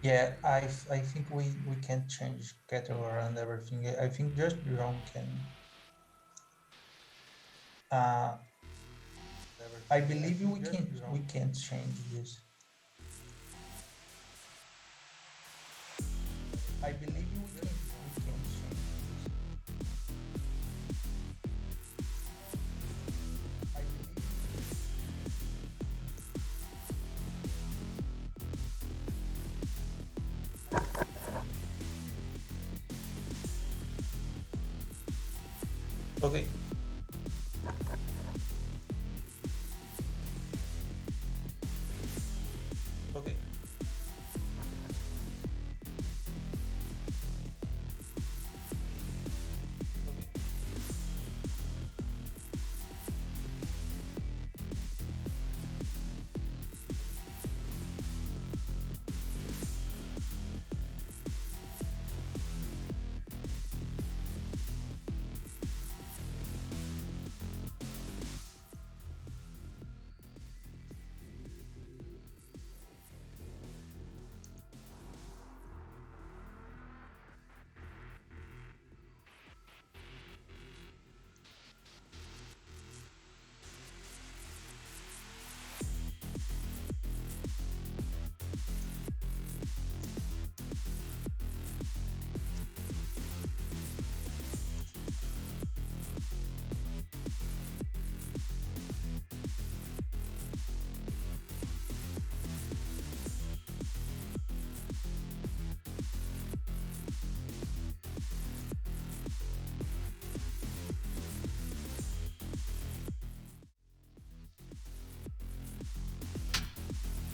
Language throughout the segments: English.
Yeah, I think we can change category and everything. I think just Ron can. Uh, I believe we can change this. I believe we can change this. I believe we can. Okay. Okay. Okay.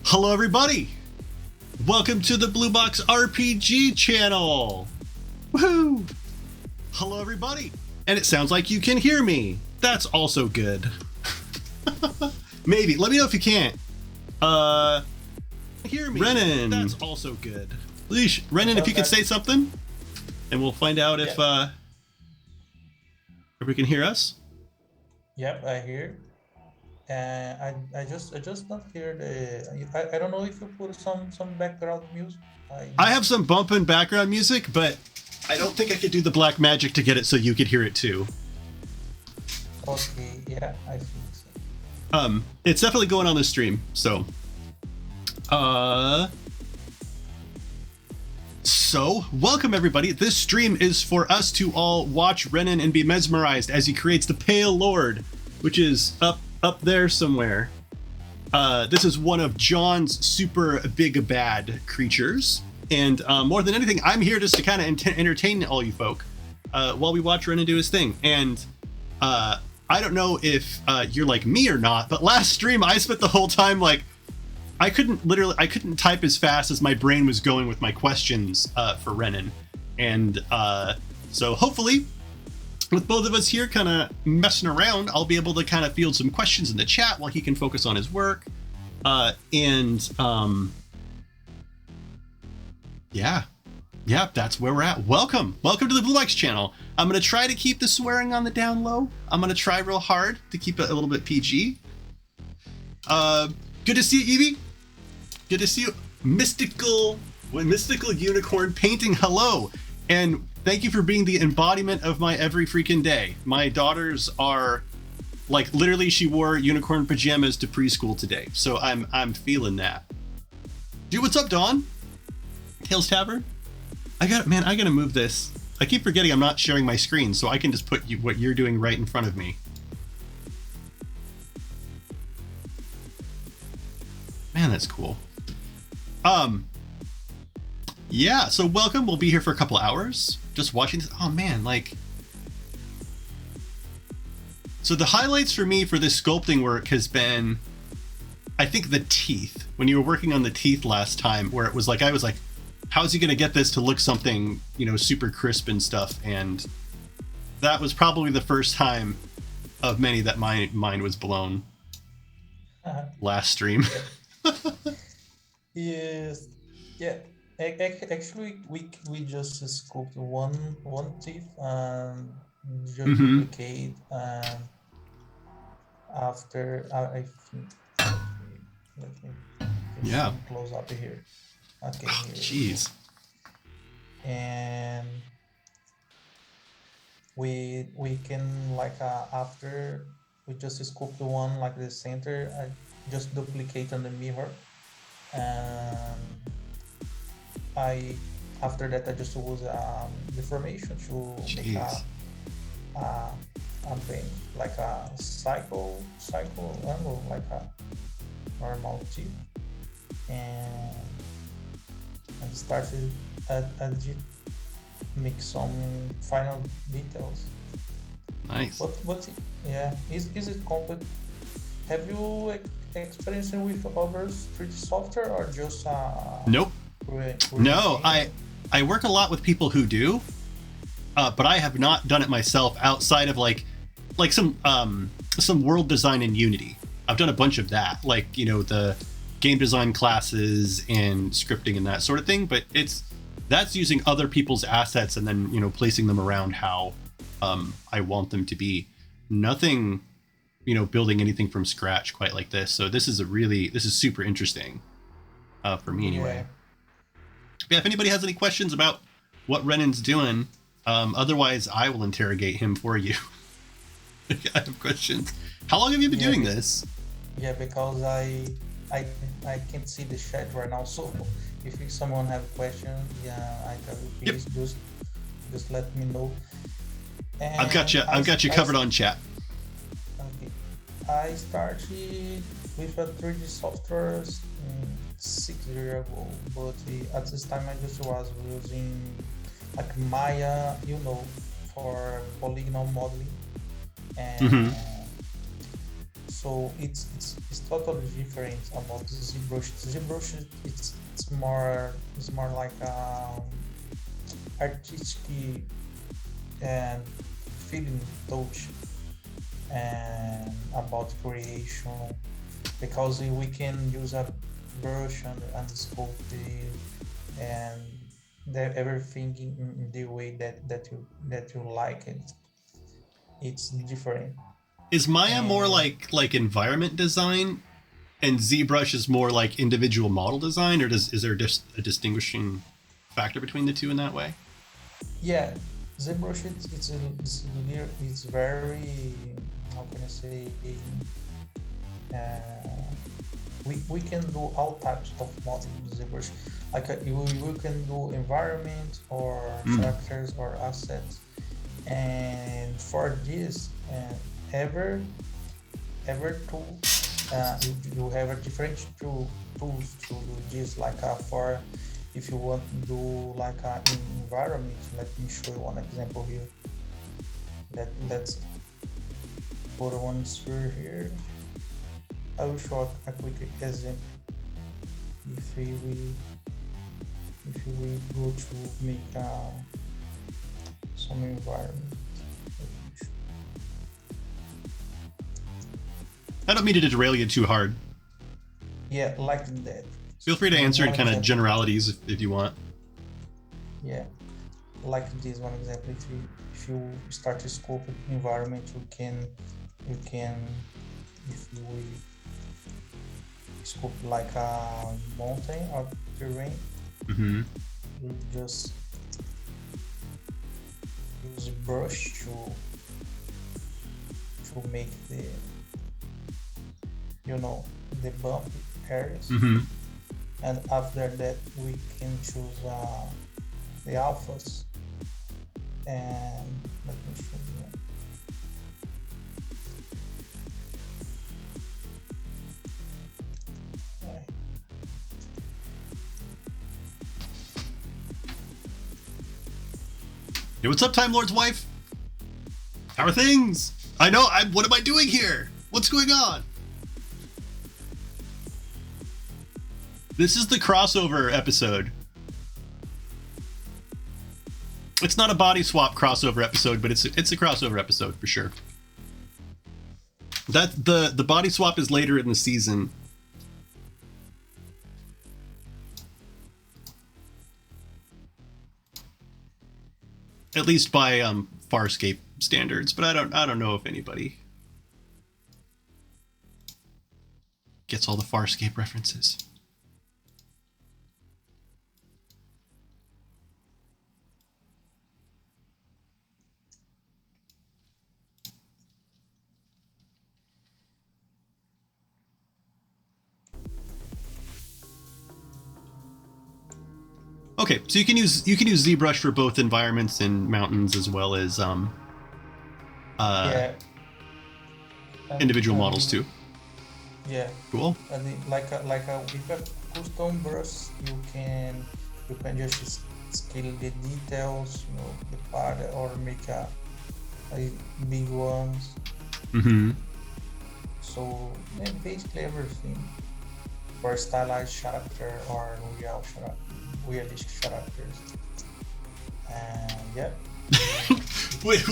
Hello, everybody. Welcome to the BlueBoxRPG channel. Woohoo! Hello, everybody. And it sounds like you can hear me. That's also good. Maybe. Let me know if you can't. Hear me. Renan. That's also good. Leash. Renan, if you could say something, and we'll find out if we can hear us. Yep, I hear. I just not hear the. I don't know if you put some background music. I have some bumping background music, but I don't think I could do the black magic to get it so you could hear it too. Okay, yeah, I think so. It's definitely going on the stream, so. So, welcome everybody. This stream is for us to all watch Renan and be mesmerized as he creates the Pale Lord, which is up there somewhere. This is one of John's super big bad creatures, and more than anything, I'm here just to kind of entertain all you folk while we watch Renan do his thing. And I don't know if you're like me or not, but last stream I spent the whole time like I couldn't type as fast as my brain was going with my questions for Renan, and so hopefully, with both of us here kind of messing around, I'll be able to kind of field some questions in the chat while he can focus on his work. Yeah, that's where we're at. Welcome to the Blue Box channel. I'm going to try to keep the swearing on the down low. I'm going to try real hard to keep it a little bit PG. Good to see you, Evie. Good to see you. Mystical Unicorn Painting, hello. And thank you for being the embodiment of my every freaking day. My daughters are, like, literally she wore unicorn pajamas to preschool today. So I'm feeling that. Dude, what's up, Dawn? Tails Tavern? I gotta move this. I keep forgetting I'm not sharing my screen, so I can just put what you're doing right in front of me. Man, that's cool. Yeah, so welcome. We'll be here for a couple hours just watching this. Oh man, like, so the highlights for me for this sculpting work has been, I think, the teeth. When you were working on the teeth last time, where it was like, I was like, how's he gonna get this to look something, you know, super crisp and stuff? And that was probably the first time of many that my mind was blown last stream. Yes, yeah. Actually, we just sculpted one teeth and just duplicate, and after I think let me Yeah, close up here. Okay, Oh, here we go. jeez. And we can like after we just scoop the one like the center, I just duplicate on the mirror, and I after that I just use deformation to make Jeez. a a bend like a cycle angle like a normal tip, and started at make some final details. Nice. What yeah, is it complex? Have you experienced with others 3D software or just Nope. No, Renan? I work a lot with people who do, but I have not done it myself outside of like some world design in Unity. I've done a bunch of that, like the game design classes and scripting and that sort of thing. But that's using other people's assets and then placing them around how I want them to be. Nothing, building anything from scratch quite like this. So this is super interesting for me Yeah. anyway. Yeah, if anybody has any questions about what Renan's doing, otherwise I will interrogate him for you. I have questions. How long have you been Yeah, doing this? yeah, because I I can't see the chat right now. So if someone have question, yeah, I tell you Yep, please just let me know. I've got And you. I've got you covered on chat. okay, I started with a 3D software 6 years ago, but at this time I just was using like Maya, for polygonal modeling, Mm-hmm. and so it's totally different about the ZBrush. ZBrush it's more like artistic and feeling touch and about creation, because we can use a brush and sculpt it, and everything in the way that you like it. It's different. Is Maya more And like environment design, and ZBrush is more like individual model design, or is there just a distinguishing factor between the two in that way? yeah, ZBrush it's very, how can I say, uh, we can do all types of modeling with ZBrush. Like you can do environment or Mm. characters or assets, and for this, ever tool, you have a different tools to do this. Like for if you want to do like an environment, let me show you one example here. Let's put one through here. I will show a quick example. If we go to make some environment. I don't mean to derail you too hard. Yeah, like that. Feel free to answer in One kind of example. generalities if you want. Yeah, like this one example. If you start to scope environment, you can if you will scope like a mountain or terrain, Mm-hmm. you just use brush to make the bump areas, Mm-hmm. and after that we can choose the alphas, and let me show you. Right. Hey, what's up, Time Lord's wife? How are things? I know. What am I doing here? What's going on? This is the crossover episode. It's not a body swap crossover episode, but it's a crossover episode for sure. That the body swap is later in the season. At least by Farscape standards, but I don't know if anybody gets all the Farscape references. Okay, so you can use ZBrush for both environments and mountains as well as Yeah. individual models too. Yeah. Cool. And with a custom brush, you can just scale the details, the part, or make a big ones. Mm-hmm. So yeah, basically everything for stylized character or realistic characters. And yeah. Wait,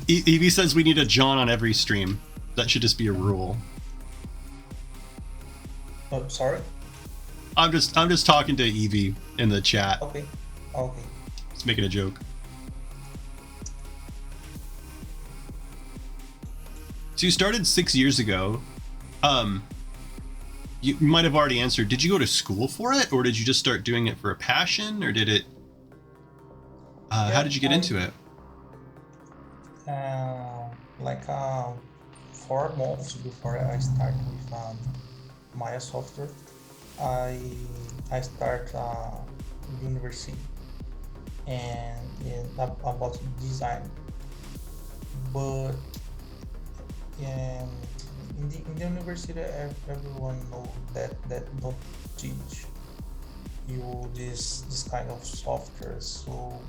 Evie says we need a John on every stream. That should just be a rule. Oh, sorry. I'm just talking to Evie in the chat. Okay. Just making a joke. So you started 6 years ago. You might have already answered. Did you go to school for it, or did you just start doing it for a passion, or did it? How did you get into it? Like 4 months before I started with Maya software, I start university and about design, but in the university everyone know that don't teach you this kind of software. So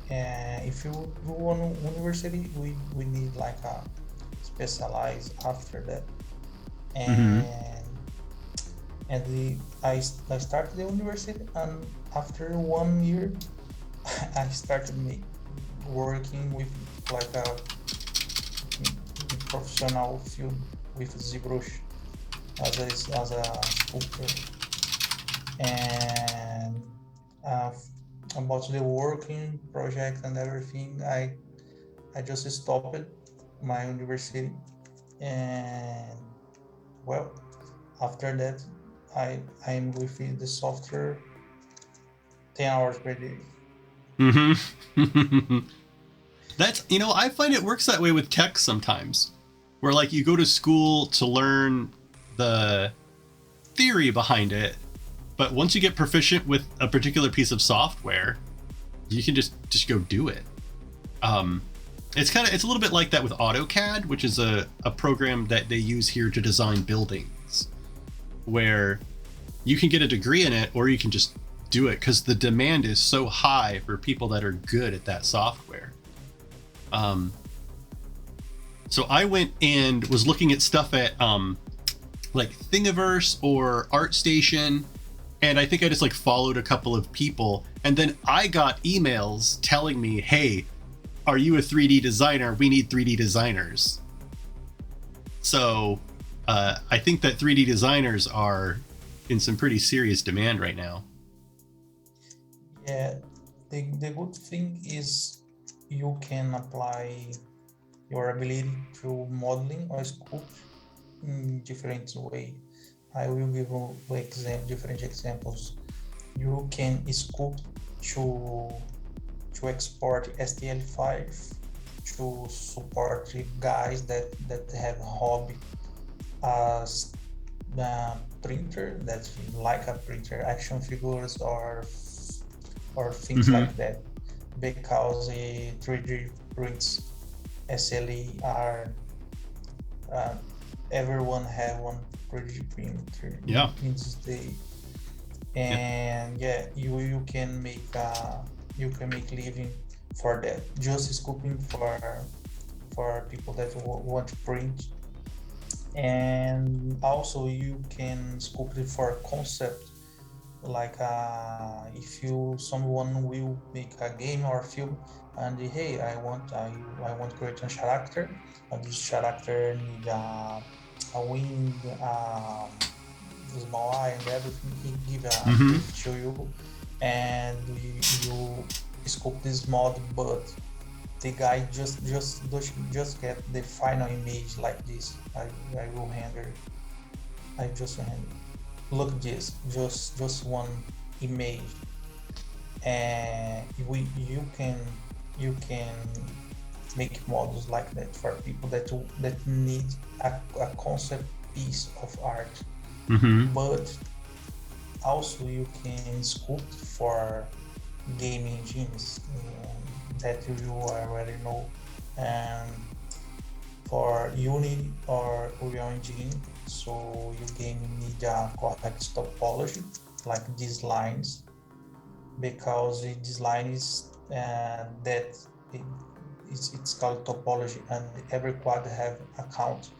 if you go on university, we need like a specialized after that. And I started the university, and after 1 year I started working with like a professional field with ZBrush as a sculptor. And about the working project and everything, I just stopped my university, and well, after that I'm with the software 10 hours per day. That's, I find it works that way with tech sometimes, where like you go to school to learn the theory behind it, but once you get proficient with a particular piece of software, you can just go do it. It's a little bit like that with AutoCAD, which is a program that they use here to design buildings, where you can get a degree in it, or you can just do it because the demand is so high for people that are good at that software. So I went and was looking at stuff at like Thingiverse or ArtStation, and I think I just like followed a couple of people, and then I got emails telling me, hey, are you a 3D designer? We need 3D designers. So I think that 3D designers are in some pretty serious demand right now. Yeah, the good thing is you can apply your ability to modeling or sculpt in different way. I will give you different examples. You can sculpt to export STL5 to support guys that have hobby as the printer, that's like a printer, action figures or things like that, because 3D prints SLE are everyone have one 3D printer in this day. And you can make living for that, just sculpting for people that want to print. And also you can sculpt it for a concept, like if someone will make a game or film, and hey, I want to create a character, and this character need a wing, small eye, and everything. He give a brief to you, and you sculpt this mod, but the guy just get the final image like this. I will render. I just render. Look at this, just one image, and you can make models like that for people that need a concept piece of art. But also you can sculpt for game engines that you already know, and for Unity or Unreal Engine, so you game need a correct topology like these lines, because this line is that it, it's called topology, and every quad have a count,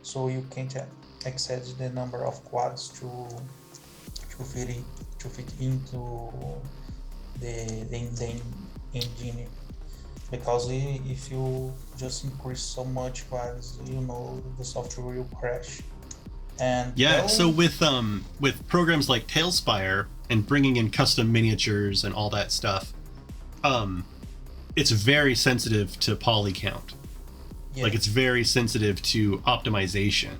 so you can't excess the number of quads to fit it, to fit into the engine, because if you just increase so much quads, the software will crash. And yeah, so with programs like Tailspire and bringing in custom miniatures and all that stuff, it's very sensitive to poly count. Yeah. Like, it's very sensitive to optimization.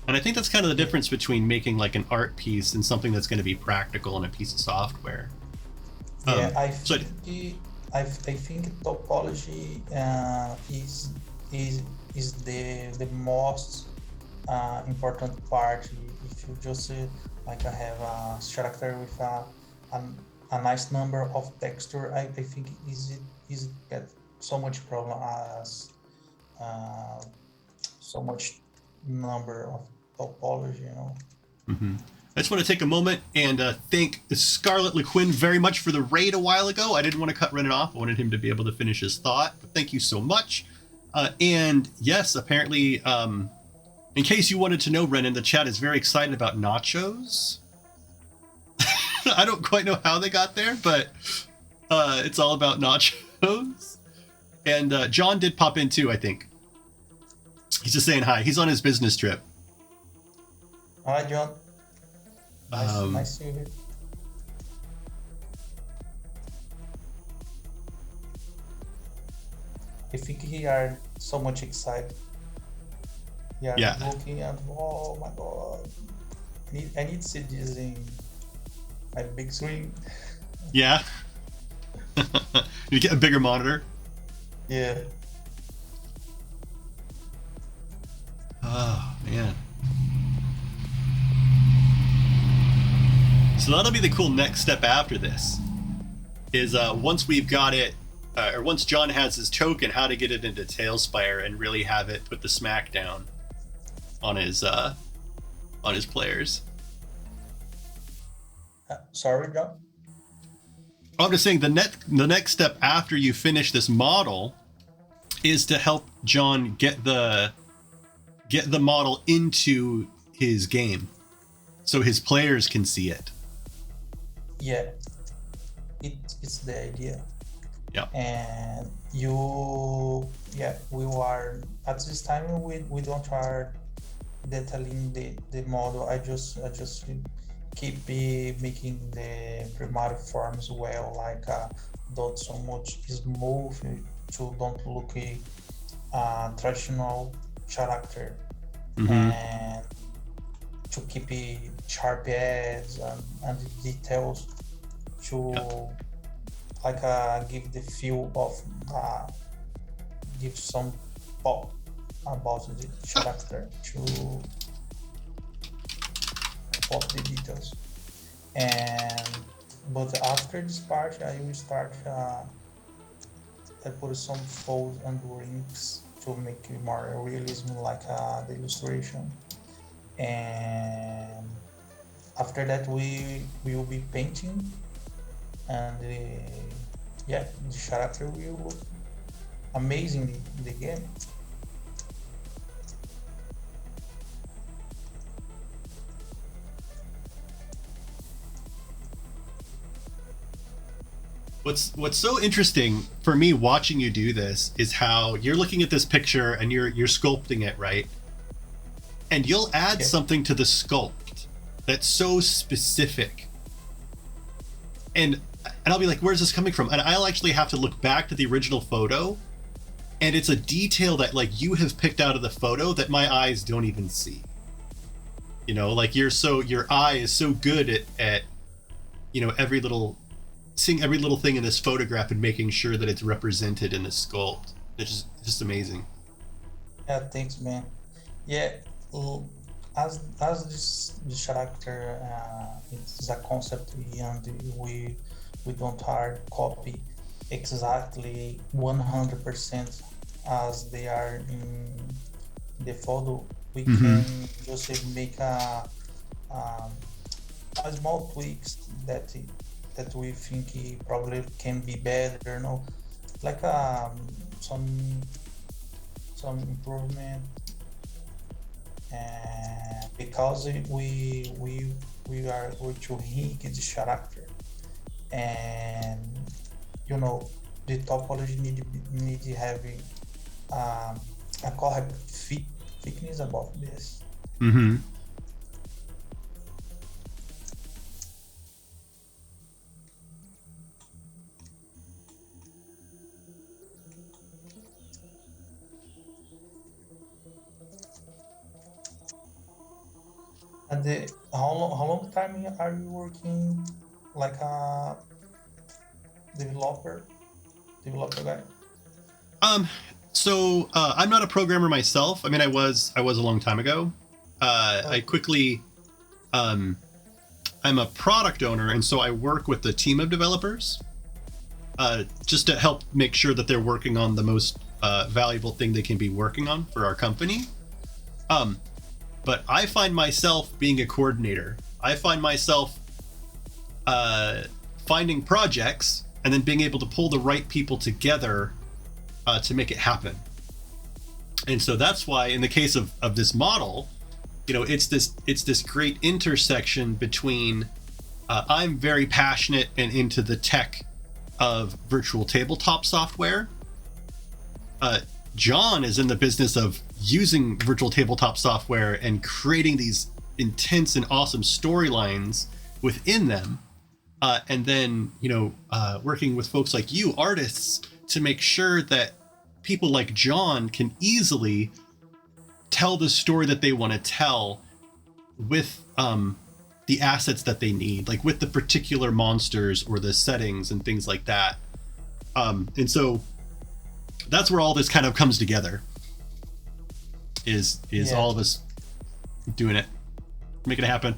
And I think that's kind of the difference between making like an art piece and something that's going to be practical in a piece of software. Yeah, I think topology is the most important part. If you just like have a structure with a nice number of texture, I think is get so much problem as so much number of topology, Mm-hmm. I just want to take a moment and thank Scarlet LeQuinn very much for the raid a while ago. I didn't want to cut Renan off. I wanted him to be able to finish his thought. But thank you so much. And yes, apparently, in case you wanted to know, Renan, the chat is very excited about nachos. I don't quite know how they got there, but it's all about nachos. And John did pop in too, I think. He's just saying hi. He's on his business trip. Hi, John. Nice to hear. I think he are so much excited. Yeah. Looking at, oh my god, I need to see this in my big screen. Yeah. You get a bigger monitor. Yeah. Oh man. So that'll be the cool next step after this, is once we've got it, or once John has his token, how to get it into Tailspire and really have it put the smack down on his players. Sorry, John? I'm just saying the next step after you finish this model is to help John get the model into his game so his players can see it. Yeah, it's the idea. Yeah. And we are at this time we don't are detailing the model. I just keep making the primary forms well, like not so much smooth to don't look traditional character. Mm-hmm. And to keep sharp edges and details to give the feel of give some pop about the character to pop the details. But after this part, I will start I put some folds and rings to make it more realism, like the illustration. And after that we will be painting, and the character will look amazing in the game. What's so interesting for me watching you do this is how you're looking at this picture and you're sculpting it, right? And you'll add something to the sculpt that's so specific. And I'll be like, where's this coming from? And I'll actually have to look back to the original photo, and it's a detail that like you have picked out of the photo that my eyes don't even see. You know, like your eye is so good at seeing every little thing in this photograph and making sure that it's represented in the sculpt. It's just amazing. Yeah, thanks, man. Yeah, as this character it's a concept, and we don't hard copy exactly 100% as they are in the photo. We Mm-hmm. can just make um, a small tweaks that we think it probably can be better, no, like some some improvement, and because we are going to rig the character, and you know the topology need to have um, a correct thickness about this. Mm-hmm. And how long time are you working like a developer guy? Um, I'm not a programmer myself. I mean, I was a long time ago. I Okay. quickly, um, I'm a product owner, and so I work with a team of developers, just to help make sure that they're working on the most valuable thing they can be working on for our company. Um, but I find myself being a coordinator. I find myself uh, finding projects and then being able to pull the right people together to make it happen. And so that's why, in the case of this model, you know, it's this great intersection between I'm very passionate and into the tech of virtual tabletop software. John is in the business of using virtual tabletop software and creating these intense and awesome storylines within them. And then, you know, working with folks like you, artists, to make sure that people like John can easily tell the story that they want to tell with the assets that they need, like with the particular monsters or the settings and things like that. And so that's where all this kind of comes together. Is Yeah, all of us doing it, making it happen.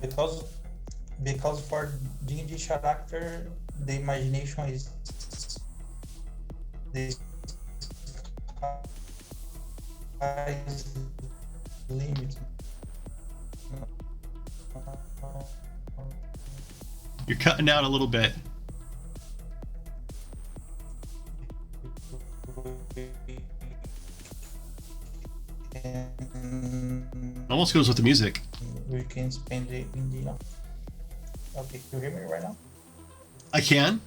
because for D&D character the imagination is the sky's limit. You're cutting out a little bit. And Almost goes with the music. we can spend it in the. Okay, you hear me right now? I can.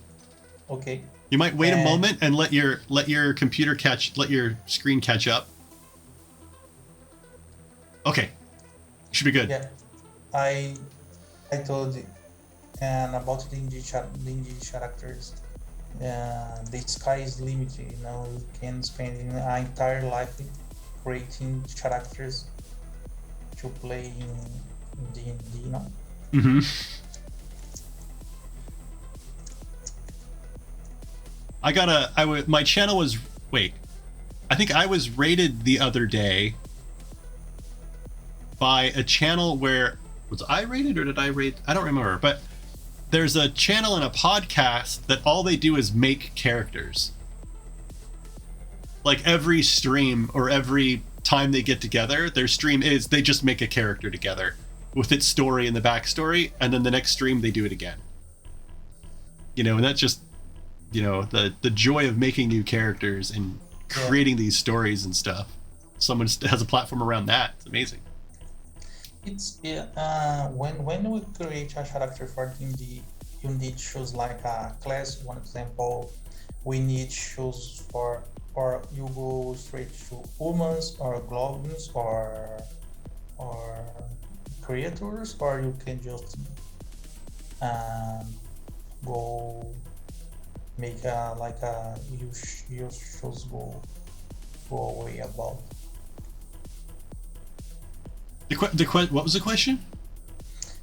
Okay. You might wait a And moment and let your computer let your screen catch up. Okay, should be good. yeah, I I told you, and about the D&D characters, the sky is limited. You know, you can spend an entire life creating characters to play in D&D. You know. Mm-hmm. My channel was, wait, I think I was rated the other day by a channel where, was I rated or did I rate? I don't remember, but there's a channel and a podcast that all they do is make characters. Like every stream or every time they get together, their stream is they just make a character together with its story and the backstory, and then the next stream they do it again. You know, and that's just, you know, the joy of making new characters and Yeah. creating these stories and stuff. Someone has a platform around that. It's amazing. It's yeah. When we create a character for D&D, you need choose like a class. One example, we need choose for, or you go straight to humans or goblins or creatures, or you can just um, go make a like a you choose go away about. What was the question?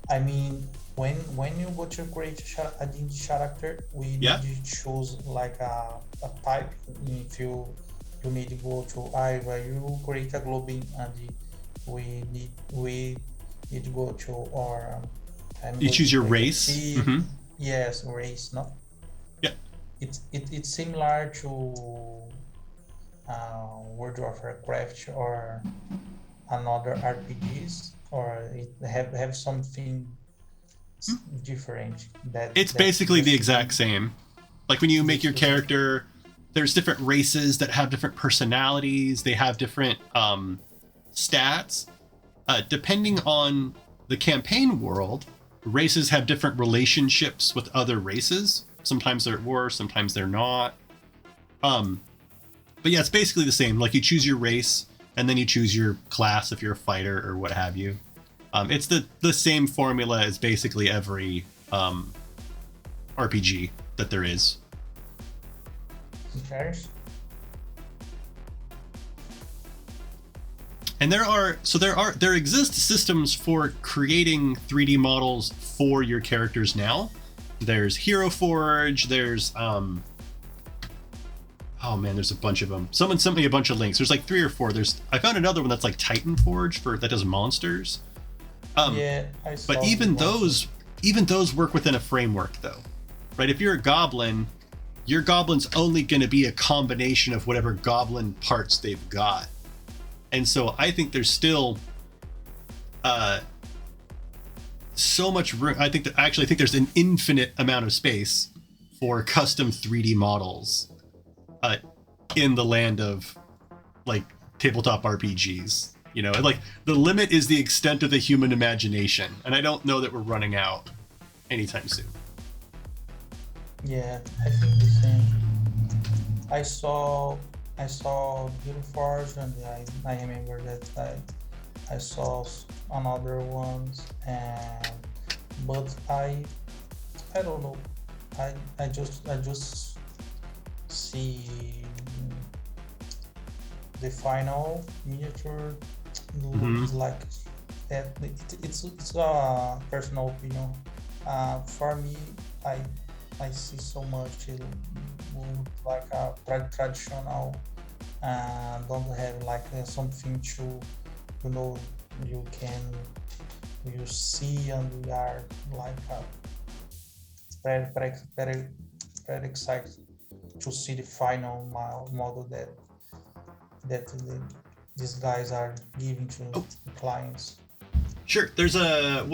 I mean, when you go to create a D&D character, we Yeah. need to choose like a type. If you need to go to either you create a globin, and we you go to or you choose your race. Yes, race. No, Yeah. It's similar to World of Warcraft or another RPGs, or it have something different that It's that basically the exact same. Like when you make your just character, there's different races that have different personalities. They have different stats. Depending on the campaign world, races have different relationships with other races. Sometimes they're at war, sometimes they're not. But yeah, it's basically the same. Like you choose your race, and then you choose your class if you're a fighter or what have you. It's the same formula as basically every RPG that there is. Okay. And there exist systems for creating 3D models for your characters now. There's Hero Forge, there's oh man, there's a bunch of them. Someone sent me a bunch of links. There's like 3 or 4. I found another one that's like Titan Forge that does monsters. Yeah, I saw. But even those work within a framework though. Right? If you're a goblin, your goblin's only going to be a combination of whatever goblin parts they've got. And so I think there's still so much room. I think there's an infinite amount of space for custom 3D models in the land of like tabletop RPGs. You know, like the limit is the extent of the human imagination, and I don't know that we're running out anytime soon. Yeah, I think the same. I saw Hero Forge, and I remember that I saw another ones, and but I don't know. I just see the final miniature looks like that. It's a personal opinion. For me, I see so much it look like a traditional, don't have like something to, you know, you see, and we are like very excited to see the final model that these guys are giving to the clients. Sure. There's a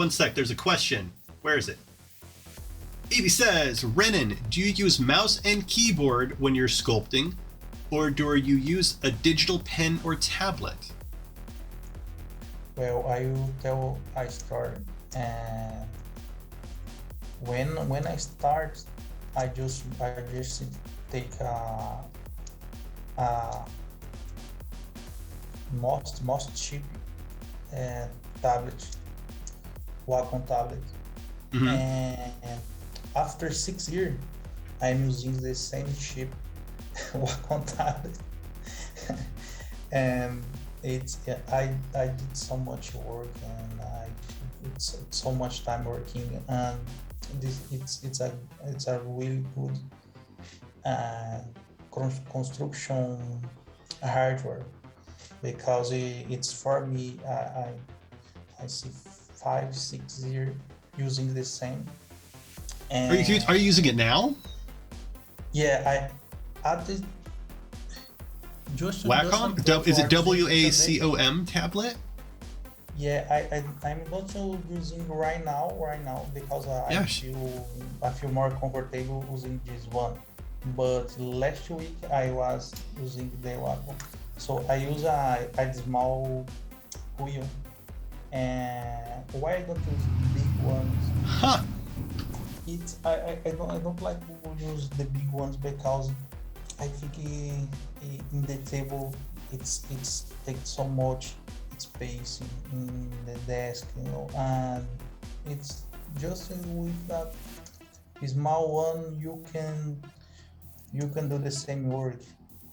question. Where is it? Evie says, Renan, do you use mouse and keyboard when you're sculpting, or do you use a digital pen or tablet? Well, I will tell a story. And when I start, I just take a most cheap tablet, Wacom tablet, and after 6 years, I'm using the same chip Wacom tablet, and I did so much work, and it's so much time working, and it's a really good construction hardware, because it's for me. I see 5-6 years using the same. And are you using it now? Yeah, I added just Wacom? Is it WACOM tablet? Yeah, I'm not using right now because I feel more comfortable using this one. But last week I was using the Wacom, so I use a small wheel. And why I don't use big ones? Huh. I don't like to use the big ones, because I think in the table it's takes so much space in the desk, you know, and it's just with that small one you can do the same work.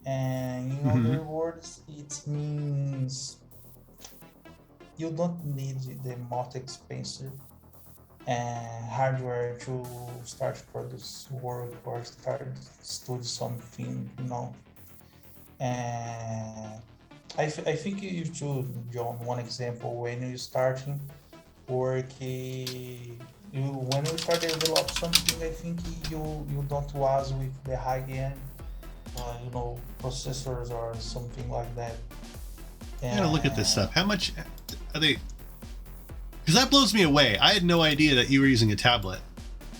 And in other words, it means you don't need the most expensive hardware to start produce work or start study something, you know. And I think you should, John, one example when you're starting, work. You when you start to develop something, I think you don't was with the high end, processors or something like that. I gotta look at this And stuff. How much are they? Because that blows me away. I had no idea that you were using a tablet.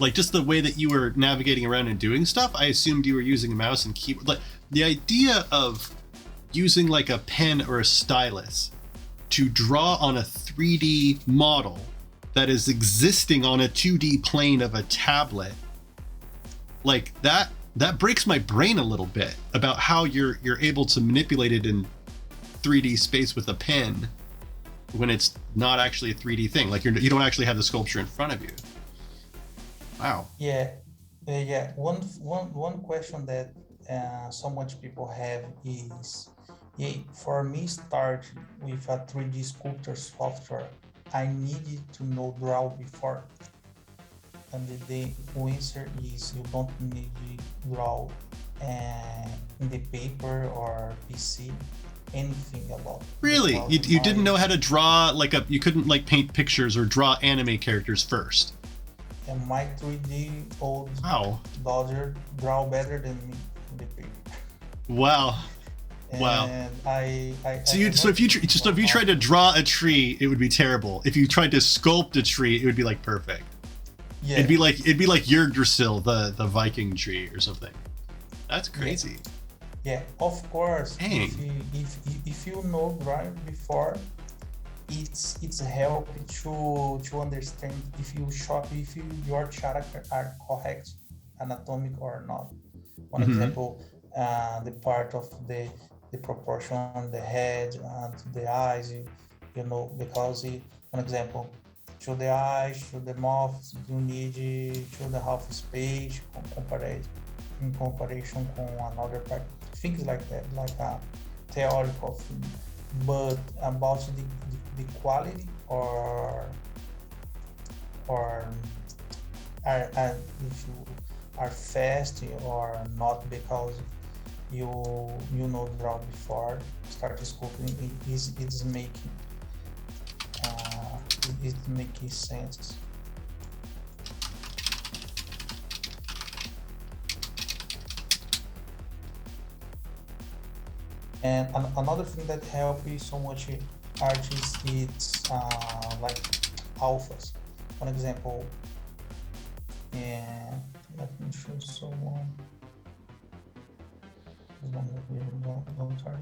Like, just the way that you were navigating around and doing stuff, I assumed you were using a mouse and keyboard. Like, the idea of using like a pen or a stylus to draw on a 3D model that is existing on a 2D plane of a tablet, like that breaks my brain a little bit about how you're able to manipulate it in 3D space with a pen when it's not actually a 3D thing. Like, you don't actually have the sculpture in front of you. Wow. yeah, yeah. One question that so much people have is, yeah, for me start with a 3D sculptor software, I needed to know draw before. And the answer is you don't need to draw in the paper or PC anything about. Really? About You didn't my- know how to draw you couldn't like paint pictures or draw anime characters first? And my 3D old Wow. Dodger draw better than me in the paper. Wow. And Wow. So if you tried to draw a tree, it would be terrible. If you tried to sculpt a tree, it would be like perfect. yeah, It'd be like Yggdrasil, the Viking tree or something. That's crazy. yeah, of course. Dang. If you know drawing before, it's help to understand if your character are correct anatomic or not. One example, the part of the proportion, the head and the eyes, because one example, to the eyes, to the mouth, you need to the half space in comparison with another part. Things like that, like a theoretical thing. But about the quality or if you are fast or not, because you draw before start sculpting, it's making sense. And another thing that help me so much artists, it's like alphas. One example, and let me show someone. Don't try to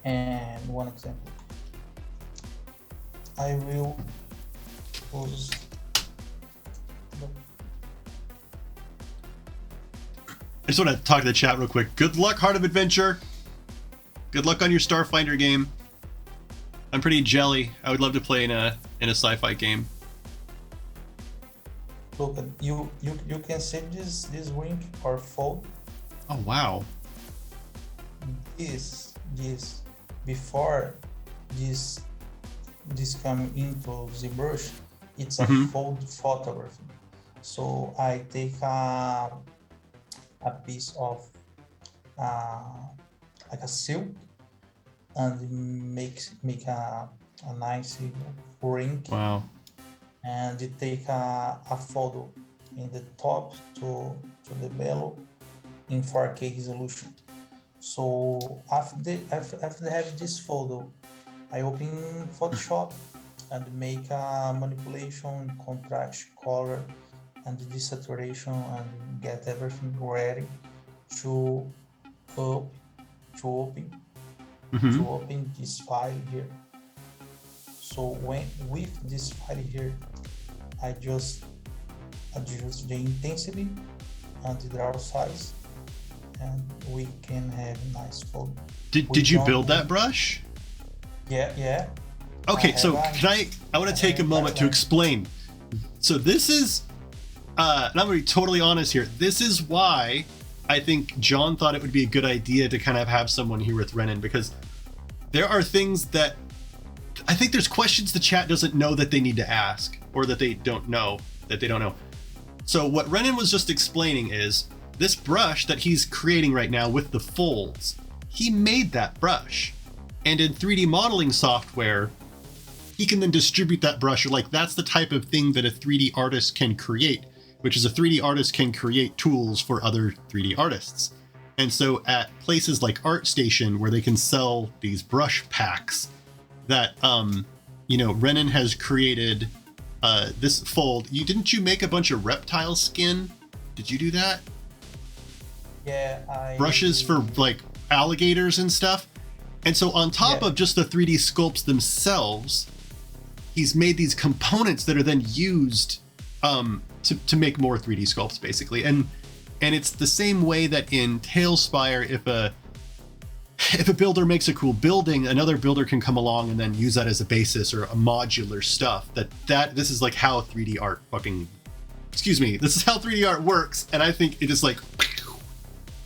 And one example, I will pose. I just want to talk to the chat real quick. Good luck, Heart of Adventure. Good luck on your Starfinder game. I'm pretty jelly. I would love to play in a sci-fi game. Look, you can see this ring or fold. Oh wow. This before this come into the brush, it's a fold photography. So I take a piece of like a silk and make a nice ring. Wow. And you take a photo in the top to the below in 4K resolution. So after I have this photo, I open Photoshop and make a manipulation, contrast, color, and desaturation, and get everything ready to open this file here. So with this file here, I just adjust the intensity and the draw size, and we can have nice photo. Did you build that brush? Yeah. Okay, so I want to take a moment to explain. So this is, and I'm going to be totally honest here. This is why I think John thought it would be a good idea to kind of have someone here with Renan, because there are things that I think there's questions the chat doesn't know that they need to ask, or that they don't know. So what Renan was just explaining is this brush that he's creating right now with the folds, he made that brush. And in 3D modeling software, he can then distribute that brush, or like that's the type of thing that a 3D artist can create, which is a 3D artist can create tools for other 3D artists. And so at places like ArtStation, where they can sell these brush packs, that Renan has created this fold. Didn't you make a bunch of reptile skin? Did you do that? Yeah, brushes for like alligators and stuff. And so on top of just the 3D sculpts themselves, he's made these components that are then used to make more 3D sculpts, basically. And it's the same way that in Tailspire, if a builder makes a cool building, another builder can come along and then use that as a basis or a modular stuff. This is like how 3D art this is how 3D art works. And I think it is like,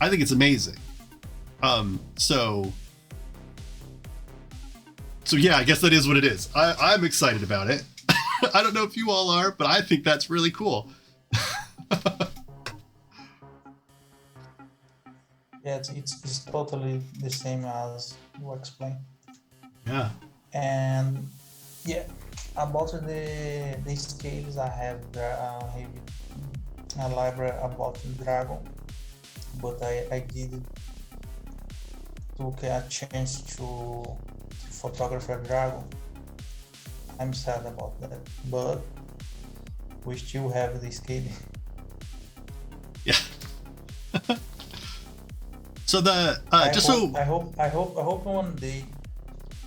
I think it's amazing. So yeah, I guess that is what it is. I'm excited about it. I don't know if you all are, but I think that's really cool. Yeah, it's totally the same as you explained. Yeah. And yeah, about the scales, I have a library about the dragon, but I didn't took a chance to photograph a dragon. I'm sad about that, but we still have the scale. Yeah. So I hope one day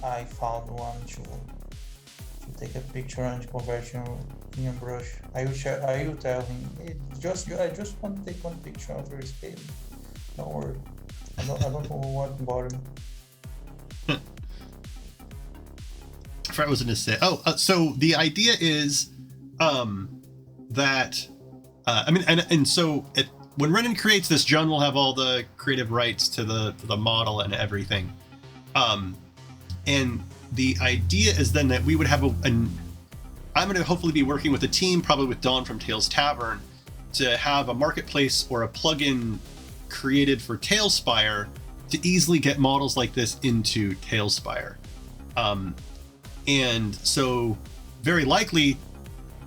I found one to take a picture and convert in a brush. I will tell him, I just want to take one picture of your scale. Don't worry. I don't know what bother me. I forgot what I was going to say. So the idea is that when Renan creates this, John will have all the creative rights to the model and everything. And the idea is then that we would have I'm going to hopefully be working with a team, probably with Dawn from Tales Tavern, to have a marketplace or a plugin created for Tailspire to easily get models like this into Tailspire. And so very likely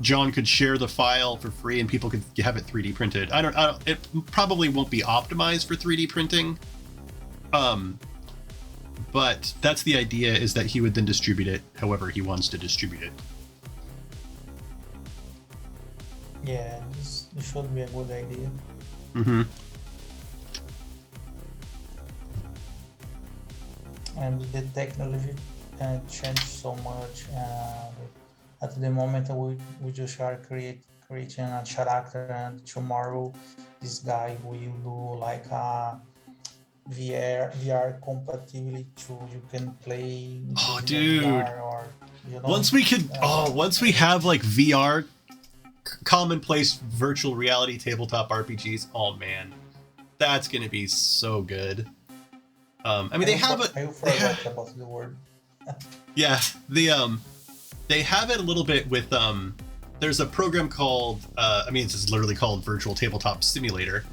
John could share the file for free and people could have it 3D printed. It probably won't be optimized for 3D printing. But that's the idea, is that he would then distribute it however he wants to distribute it. Yeah, this should be a good idea. Mm-hmm. And the technology changed so much. At the moment, we just are creating a character, and tomorrow this guy will do like a VR compatibility tool. You can play. Oh, dude! VR or, once we have like VR commonplace virtual reality tabletop RPGs, oh man, that's gonna be so good. I forgot about the word. Yeah, they have it a little bit with there's a program called it's just literally called Virtual Tabletop Simulator,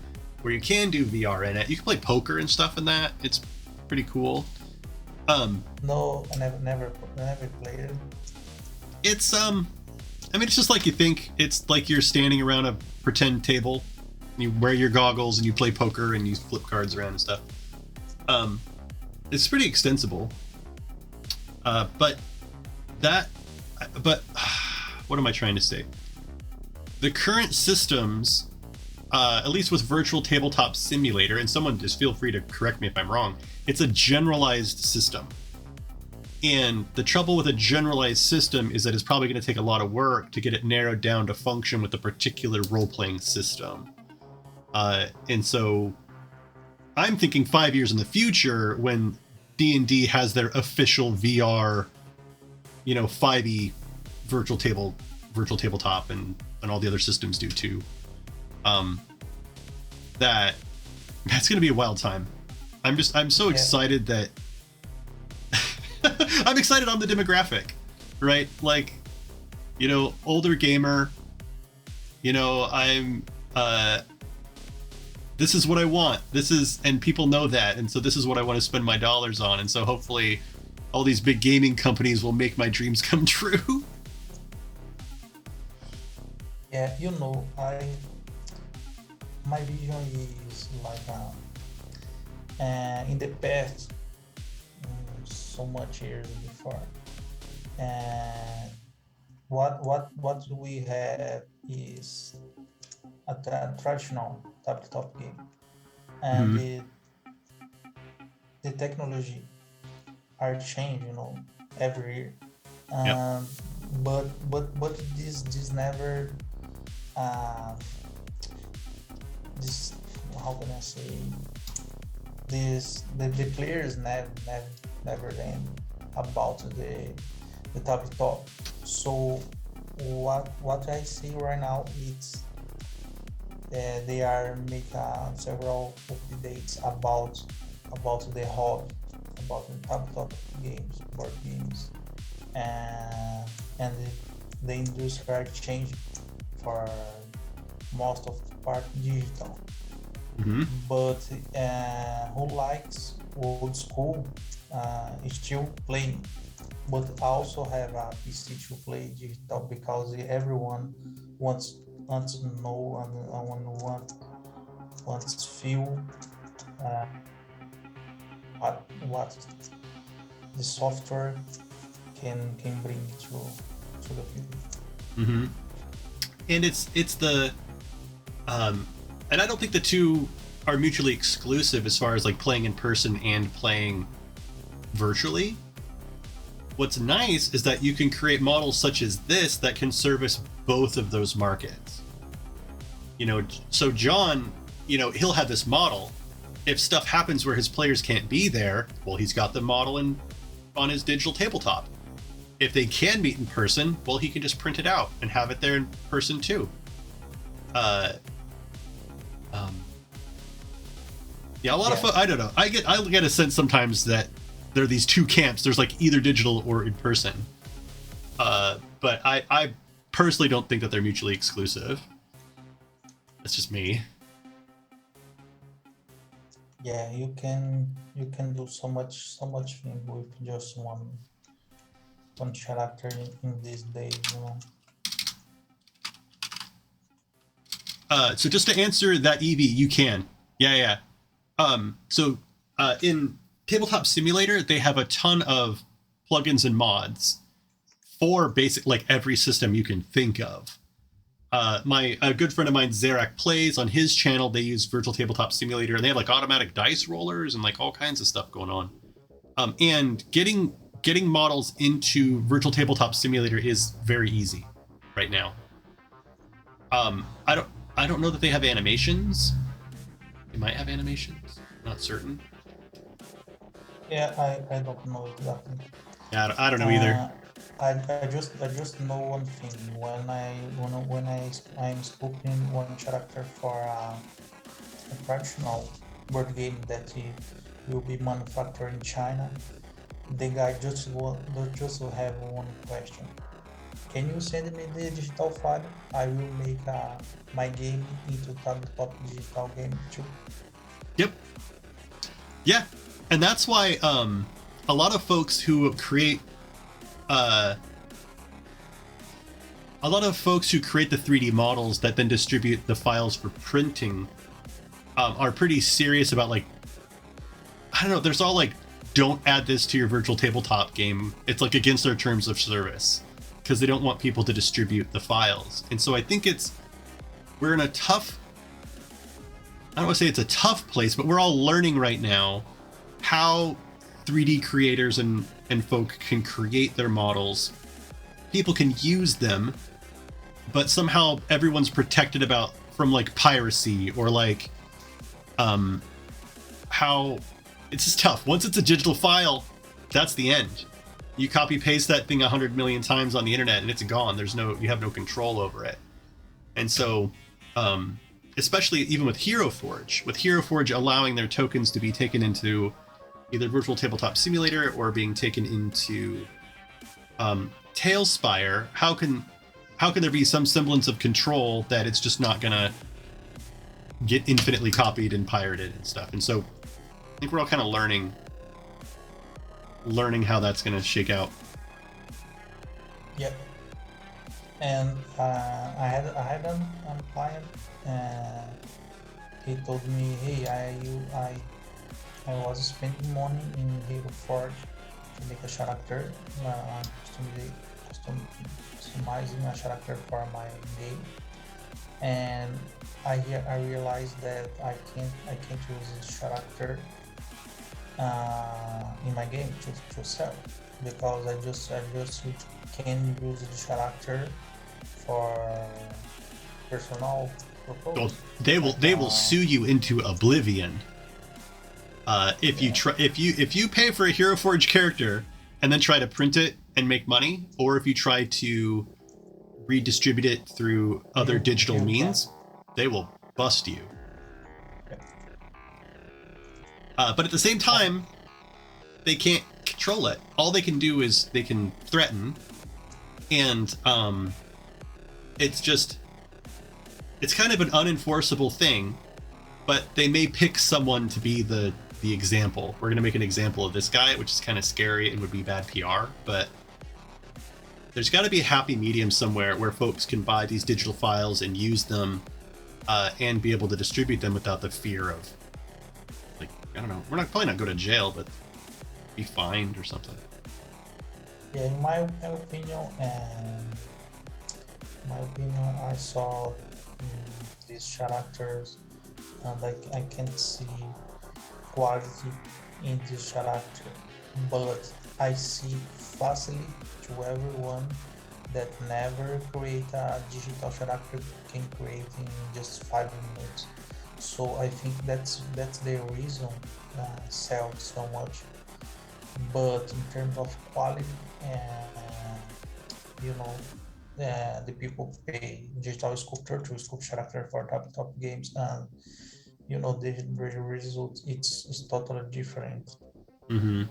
where you can do VR in it. You can play poker and stuff in that. It's pretty cool. No, I never played it. It's it's just like you think. It's like you're standing around a pretend table, and you wear your goggles and you play poker and you flip cards around and stuff. It's pretty extensible. But what am I trying to say? The current systems, at least with Virtual Tabletop Simulator, and someone just feel free to correct me if I'm wrong, it's a generalized system. And the trouble with a generalized system is that it's probably going to take a lot of work to get it narrowed down to function with a particular role-playing system. And so I'm thinking 5 years in the future, when D&D has their official VR, 5e virtual tabletop, and all the other systems do too. That's going to be a wild time. I'm so excited that I'm excited on the demographic. right? Like, you know, older gamer, you know, I'm this is what I want. This is, and people know that, and so this is what I want to spend my dollars on. And so hopefully all these big gaming companies will make my dreams come true. Yeah, you know, my vision is like in the past, so much years before, and what we have is a traditional tabletop game, and the technology are changing, you know, every year. Yep. But this never this, how can I say, this the players never learn about the tabletop. So what I see right now is they are making several updates about the hobby, about the tabletop games, board games, and the industry are changing for most of the part digital. But who likes old school is still playing, but also have a PC to play digital, because everyone wants to know and wants to feel what the software can bring to the people. And it's the and I don't think the two are mutually exclusive as far as like playing in person and playing virtually. What's nice is that you can create models such as this that can service both of those markets. You know, so John, you know, he'll have this model. If stuff happens where his players can't be there, well, he's got the model on his digital tabletop. If they can meet in person, well, he can just print it out and have it there in person too. Yeah, a lot of I don't know. I get a sense sometimes that there are these two camps. There's like either digital or in person. But I personally don't think that they're mutually exclusive. That's just me. Yeah, you can do so much thing with just one character in these days, you know. So just to answer that, Evie, you can. Yeah. So in Tabletop Simulator, they have a ton of plugins and mods for basic, like every system you can think of. A good friend of mine, Zarak Plays, on his channel, they use Virtual Tabletop Simulator, and they have like automatic dice rollers and like all kinds of stuff going on. And getting models into Virtual Tabletop Simulator is very easy right now. I don't know that they have animations. They might have animations. Not certain. Yeah, I don't know exactly. Yeah, I don't know either. I just know one thing. When I'm sculpting one character for a traditional board game that will be manufactured in China, the guy just will have one question. Can you send me the digital file? I will make my game into tabletop digital game too. Yep. Yeah, and that's why a lot of folks who create the 3D models that then distribute the files for printing are pretty serious about, like, I don't know, there's all like, don't add this to your virtual tabletop game. It's like against their terms of service because they don't want people to distribute the files. And so I think we're in a tough, I don't want to say it's a tough place, but we're all learning right now how 3D creators and folk can create their models. People can use them, but somehow everyone's protected from like piracy or like how it's just tough. Once it's a digital file, that's the end. You copy paste that thing 100 million times on the internet and it's gone. You have no control over it. And so especially even with Hero Forge allowing their tokens to be taken into either Virtual Tabletop Simulator or being taken into Tailspire, how can there be some semblance of control that it's just not gonna get infinitely copied and pirated and stuff? And so I think we're all kind of learning how that's gonna shake out. Yep. And I had a client, he told me, hey, I was spending money in Hero Forge to make a character, customizing a character for my game, and I realized that I can't use this character in my game to sell, because I just can use the character for personal purpose. Well, they will sue you into oblivion if you pay for a Hero Forge character and then try to print it and make money, or if you try to redistribute it through other digital means, they will bust you. But at the same time, they can't control it. All they can do is they can threaten, and it's kind of an unenforceable thing, but they may pick someone to be the example. We're going to make an example of this guy, which is kind of scary and would be bad PR, but there's got to be a happy medium somewhere where folks can buy these digital files and use them and be able to distribute them without the fear of, like, I don't know, we're probably not go to jail, but be fined or something. Yeah, in my opinion, I saw these characters, and I can see quality in this character, but I see facility to everyone that never create a digital character can create in just 5 minutes. So I think that's the reason sell so much. But in terms of quality, the people pay digital sculptor to sculpt character for top games, and the result it's totally different. Mm-hmm.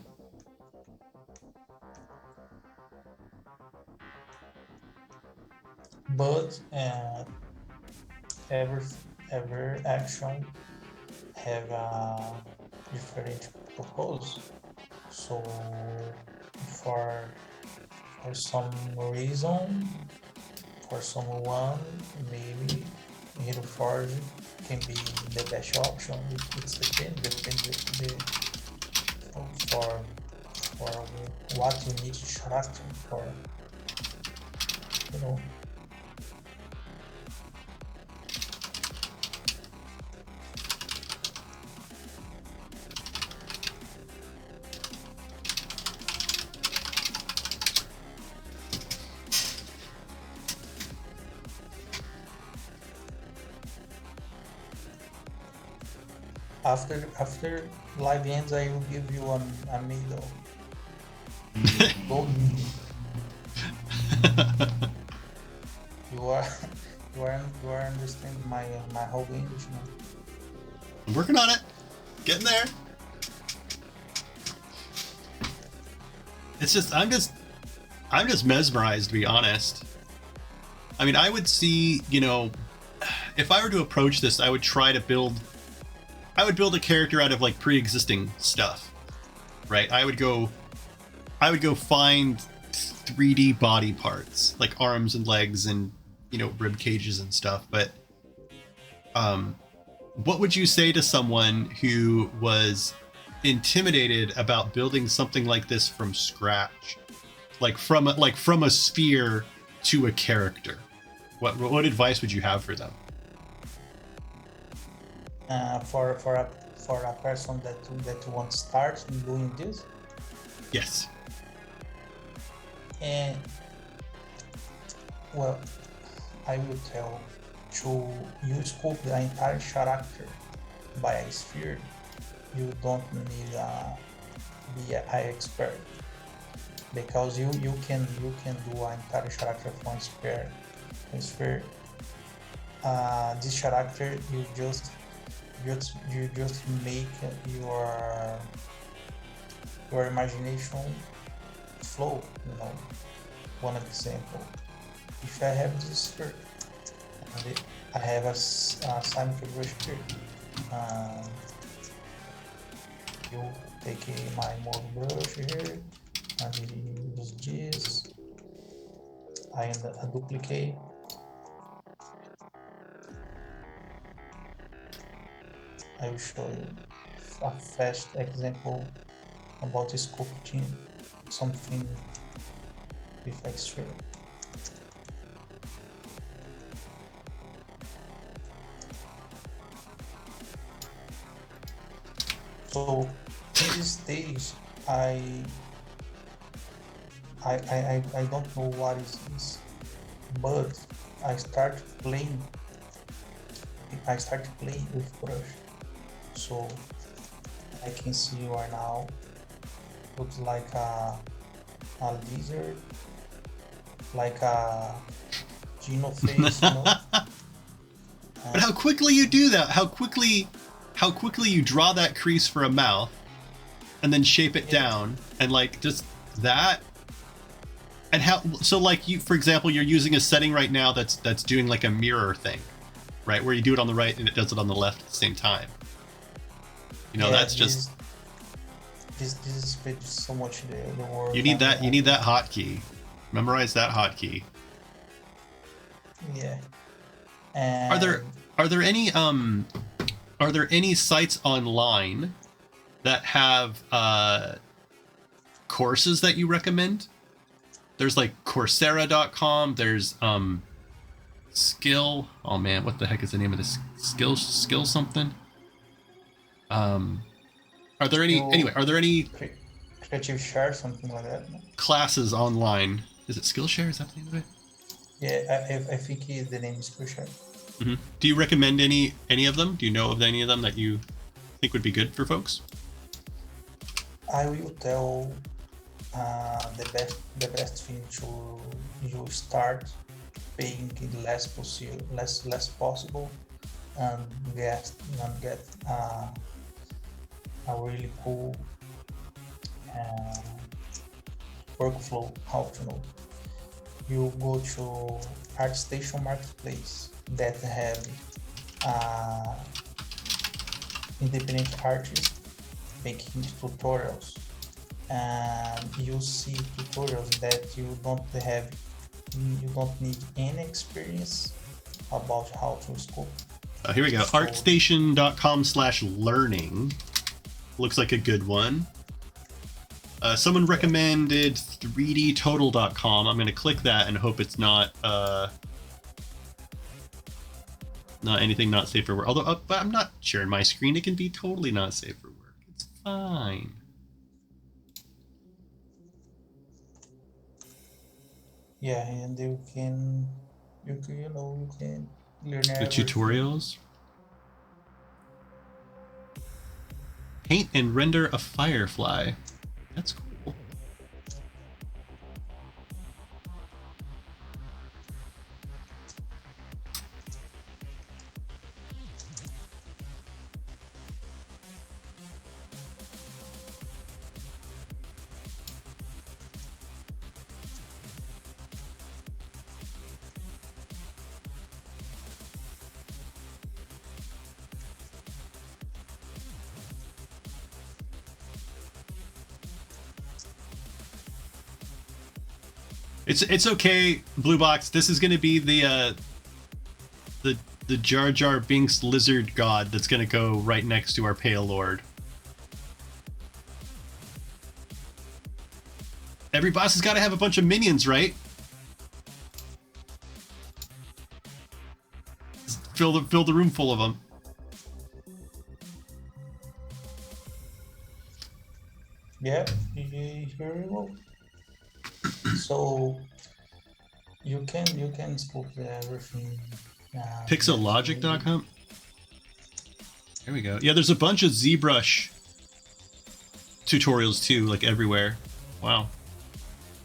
But every action have a different purpose. So for some reason, for someone, maybe Hero Forge can be the best option. It's depends for what you need to character for, you know. After live ends, I will give you a medal. Gold medal. You are understanding my whole English now. I'm working on it. Getting there. It's just I'm just mesmerized, to be honest. I mean, I would see, if I were to approach this, I would build a character out of like pre-existing stuff, right? I would go find 3D body parts, like arms and legs and rib cages and stuff. But what would you say to someone who was intimidated about building something like this from scratch, like from a sphere to a character? What advice would you have for them? For a person that wants to start doing this? Yes. And well, I will tell to you sculpt the entire character by a sphere. You don't need be an expert, because you can do an entire character from sphere. This character you just make your imagination flow. one example. If I have this here, I have a symmetry brush here. You take my mold brush here, and use this. I duplicate. I will show you a fast example about sculpting something with extreme. So in this stage, I don't know what is this, but I start playing with brush. So I can see right now looks like a lizard, like a Geno face, you know. But how quickly you do that? How quickly you draw that crease for a mouth, and then shape it down, and like just that. And how? So like you, for example, you're using a setting right now that's doing like a mirror thing, right? Where you do it on the right and it does it on the left at the same time. You know, that's just. This is so much the world. You need that. You need that hotkey. Memorize that hotkey. Yeah. And Are there any sites online that have courses that you recommend? There's like Coursera.com. There's Skill. Oh man, what the heck is the name of this? Skill something. Are there any Creative Share, something like that? classes online? Is it Skillshare? Is that the name of it? Yeah, I think the name is Skillshare. Mm-hmm. Do you recommend any of them? Do you know of any of them that you think would be good for folks? I will tell the best thing to you start paying less possible and get a really cool workflow. How to know? You go to ArtStation Marketplace that have independent artists making tutorials, and you see tutorials that you don't need any experience about how to sculpt. Here we go. Artstation.com/learning looks like a good one. Someone recommended 3dtotal.com. I'm going to click that and hope it's not anything not safe for work. Although, but I'm not sharing my screen. It can be totally not safe for work. It's fine. Yeah, and you can learn the tutorials. Paint and render a firefly. That's cool. It's okay, Blue Box. This is going to be the Jar Jar Binks lizard god that's going to go right next to our Pale Lord. Every boss has got to have a bunch of minions, right? Just fill the room full of them. Yeah, here we go. So you can sculpt everything. Pixellogic.com. There we go. Yeah, there's a bunch of ZBrush tutorials too, like everywhere. Wow.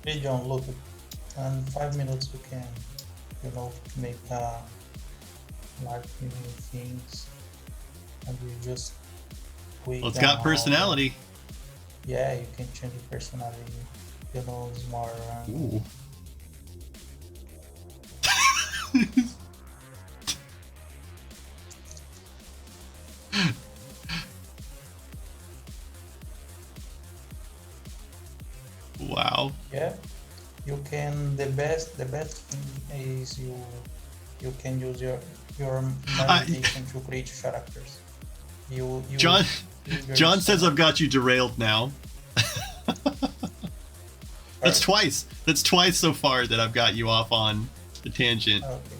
Hey John, look, in 5 minutes you can, make like many things, and you just Well, it's got personality. Yeah, you can change the personality. It's more. Ooh. Wow. Yeah, you can. The best thing is you can use your imagination to create characters. You John use your John says instinct. I've got you derailed now. That's Sorry. twice. That's twice so far that I've got you off on the tangent. Okay.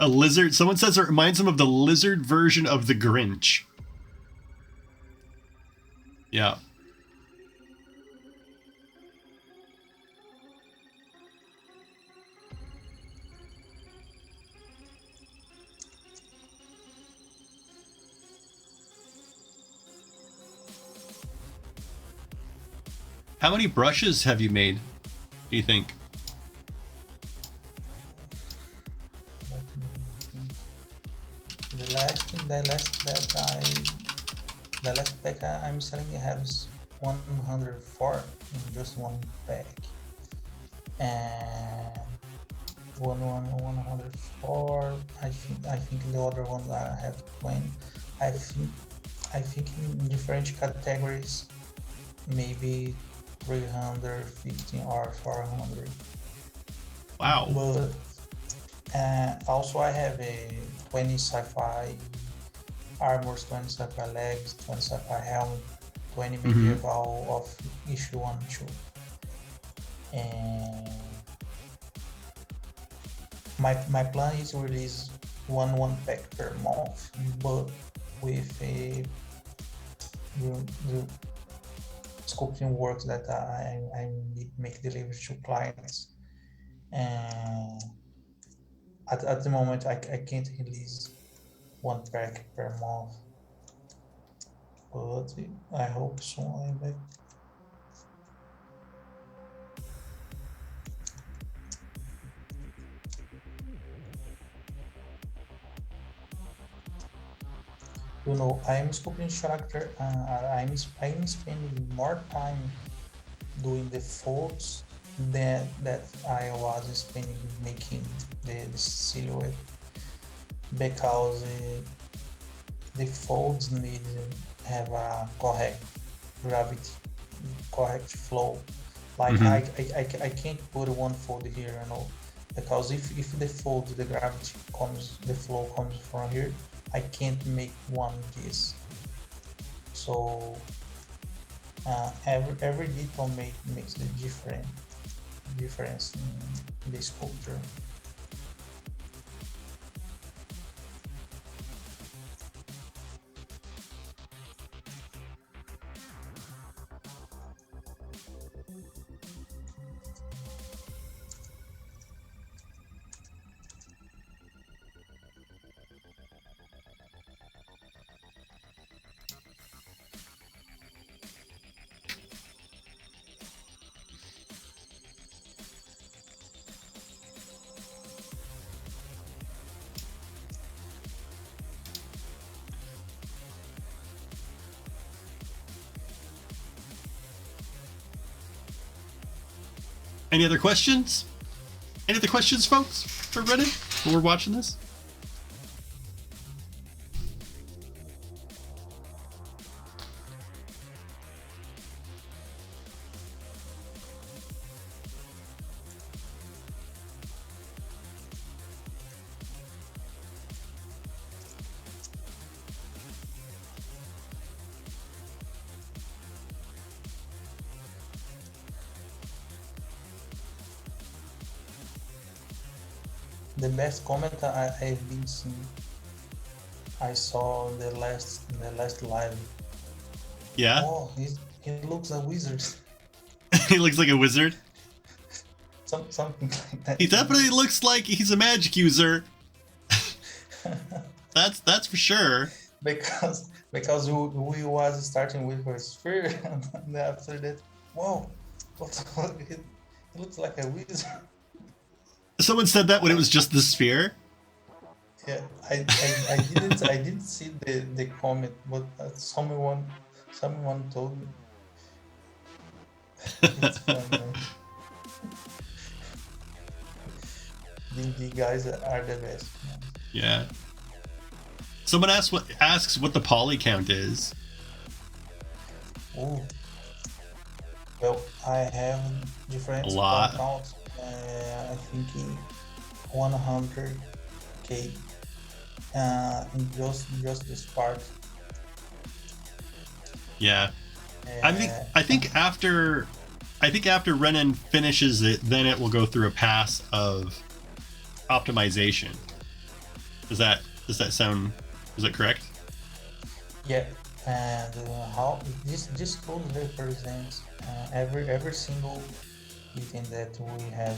A lizard. Someone says it reminds him of the lizard version of the Grinch. Yeah. How many brushes have you made, do you think? The last pack I'm selling has 104 in just one pack, and 104. I think the other ones I have 20. I think in different categories, maybe 350 or 400. Wow. But also I have a 20 sci-fi armors, 20 sci-fi legs, 20 sci-fi helmet, 20 medieval of issue 1 2. And my plan is to release one pack per month, but with a the sculpting works that I need to make delivery to clients. And at the moment I can't release one pack per month, but I hope soon I'm back. I'm sculpting character. I'm spending more time doing the folds that I was spending making the silhouette, because the folds need to have a correct gravity, correct flow. Like I can't put one fold here, because if the gravity comes, the flow comes from here, I can't make one this. So every detail makes the difference in the sculpture. Any other questions? Any other questions, folks, for Renan when we're watching this? The best comment I've been seeing, I saw the last live. Yeah? Oh, he looks a wizard. He looks like a wizard. Something like that. He definitely looks like he's a magic user. That's for sure. because we was starting with a sphere, and after that, whoa, what he looks like a wizard. Someone said that when it was just the sphere. Yeah, I didn't see the comment, but someone told me. It's fun, man. The guys are the best, man. Yeah. Someone asks what the poly count is. Oh, well, I have A different point lot. counts. I think 100k in just this part. Yeah. I think Uh, I think after I think after Renan finishes it, then it will go through a pass of optimization. Does that sound is that correct? yeah, and how this tool represents every single item that we have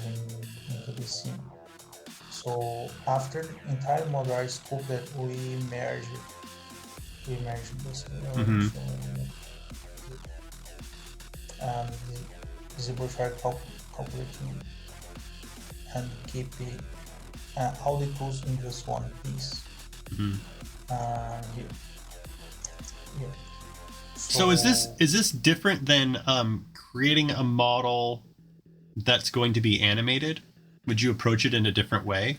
into the scene. So after the entire model are sculpted, we merge this. Mm-hmm. So the brush are calculating and keep all the tools in just one piece. Mm-hmm. Here, yeah. So is this different than creating a model that's going to be animated? Would you approach it in a different way?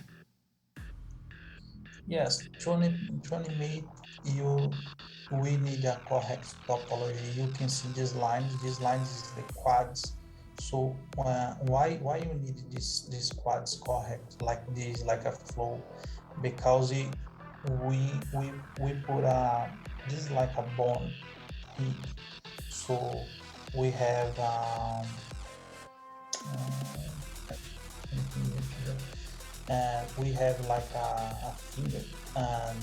Yes, to animate you, we need a correct topology. You can see these lines. These lines is the quads. So why you need these quads correct like this, like a flow? Because we put this is like a bone here. So we have we have like a finger, and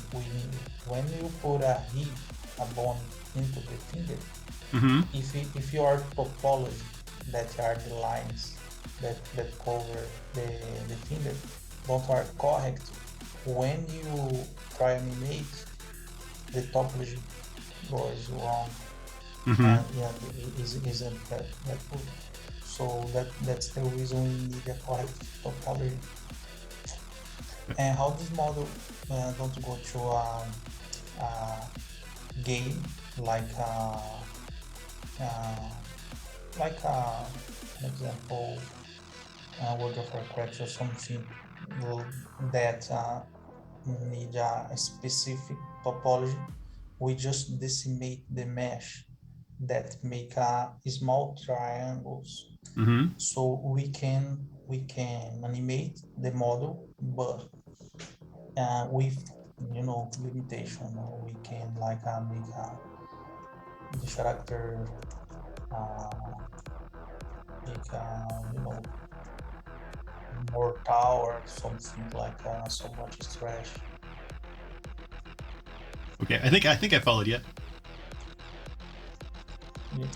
when you put a bone into the finger, Mm-hmm. if your topology, that are the lines that cover the finger, don't are correct, when you try animate, the topology goes wrong, Mm-hmm. and yeah, it isn't that good. So that's the reason we need a correct topology. And how this model don't go to a game like uh, like an example, World of Warcraft or something that need a specific topology. We just decimate the mesh that make small triangles, Mm-hmm. so we can animate the model, but with limitation. We can like make the character make more tower, something like so much stretch. Okay, I think I followed you. Yeah.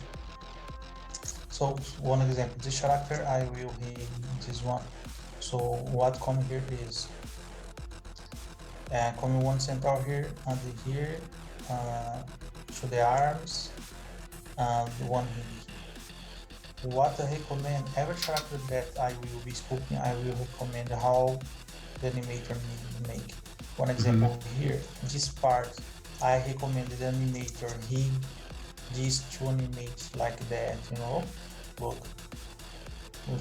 So one example, this character I will hit this one. So what come here is coming one centaur here and here to the arms and one here. What I recommend, every character that I will be sculpting, I will recommend how the animator need to make. One Mm-hmm. example here, this part, I recommend the animator this to animate like that, look,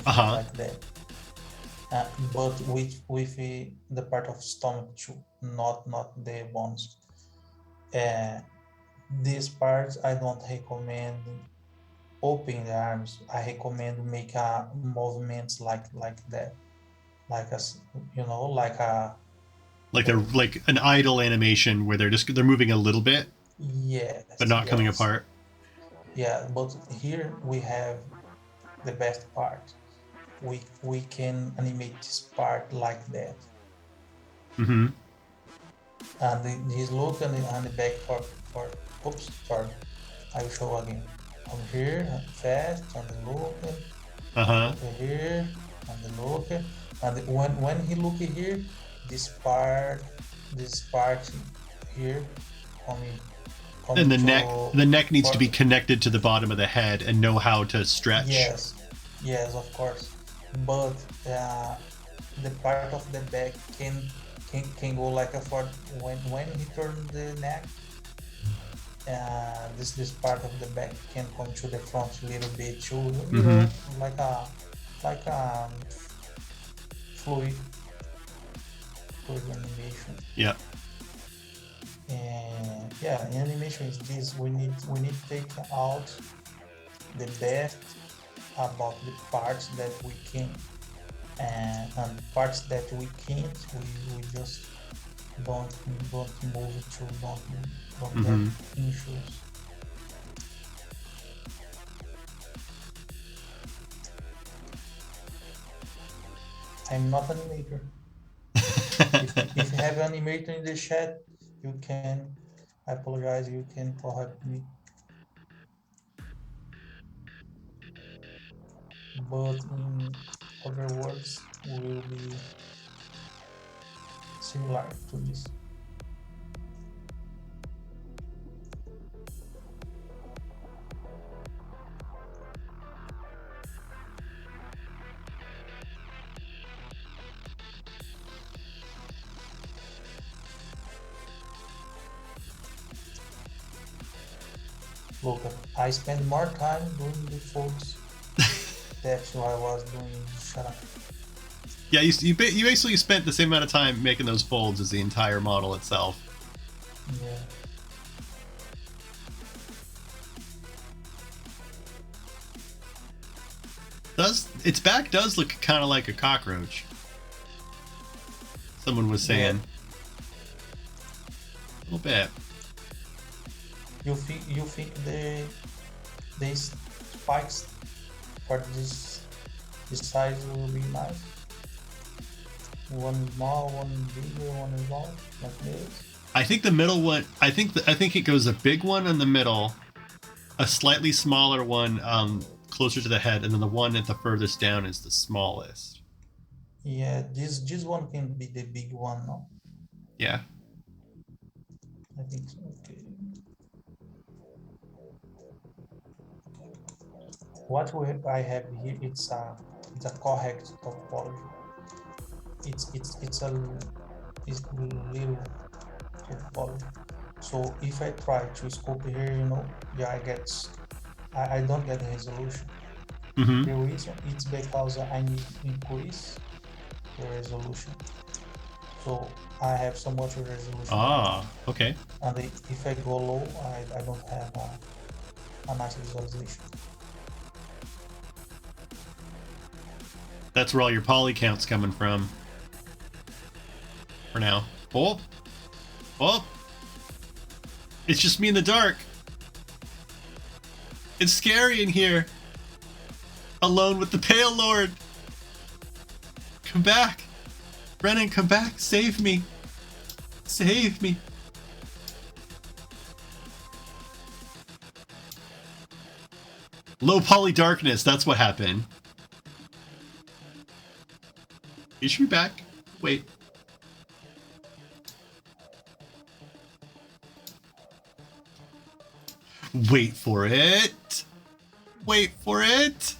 Uh-huh. like that. But with the part of stomach too, not the bones. Uh, this part I don't recommend open the arms. I recommend make a movements like that, like like a Like they're like an idle animation where they're moving a little bit but yes, not coming yes, apart. yeah. But here we have the best part. We can animate this part like that, Mm-hmm. and this look and the back for oops, sorry. I will show again. From here, fast, and the look, Uh-huh. look here, and the look, and when he look here, this part here, coming And coming to the neck needs to for be connected to the bottom of the head and know how to stretch. yes, yes, of course, but the part of the back can go like a for when he turns the neck. This part of the back can come to the front a little bit too. You know, like a fluid animation. Yeah. And yeah, in animation is this. We need to take out the best about the parts that we can, and parts that we can't. We just don't move it through. Don't get issues. I'm not an animator. if you have an animator in the chat, you can. I apologize. You can correct me. But in other words, will be similar to this. Look, I spend more time doing the folds. That's why I was doing. Shut up. Yeah, you basically spent the same amount of time making those folds as the entire model itself. Yeah. Its back does look kind of like a cockroach. Someone was saying. A little bit. You think the spikes for this size will be nice? One small, one bigger, one small, like this. I think the middle one. I think it goes a big one in the middle, a slightly smaller one closer to the head, and then the one at the furthest down is the smallest. Yeah, this one can be the big one, no? Yeah. I think so. Okay. What I have here, it's a correct topology. It's a little topology. So if I try to scope here, you know, yeah, I don't get the resolution. Mm-hmm. The reason it's because I need to increase the resolution. So I have so much resolution. Ah, okay. And if I go low, I don't have a nice visualization. That's where all your poly count's coming from. For now. Oh! Oh! It's just me in the dark. It's scary in here. Alone with the Pale Lord. Come back. Renan, come back. Save me. Save me. Low poly darkness. That's what happened. You should be back. Wait. Wait for it. Wait for it.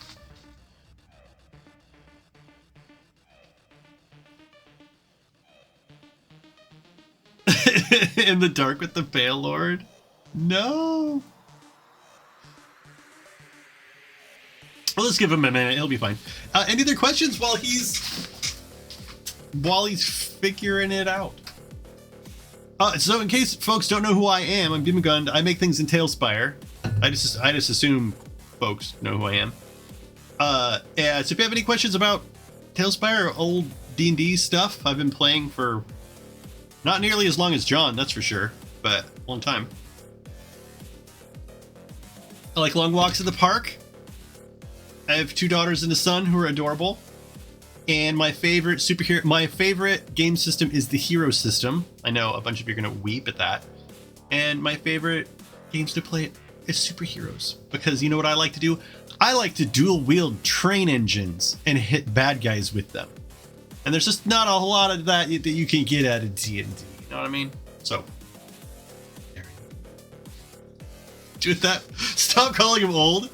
In the dark with the Pale Lord? No. Well, let's give him a minute. He'll be fine. Any other questions while he's figuring it out? So in case folks don't know who I am, I'm Demongund. I make things in Tailspire. I just assume folks know who I am. Yeah, so if you have any questions about Tailspire or old D&D stuff, I've been playing for not nearly as long as John, that's for sure, but a long time. I like long walks at the park. I have 2 daughters and a son who are adorable. And my favorite game system is the hero system. I know a bunch of you are going to weep at that. And my favorite games to play is superheroes. Because you know what I like to do? I like to dual wield train engines and hit bad guys with them. And there's just not a whole lot of that you can get out of D&D. You know what I mean? So, there you go. Do that. Stop calling him old.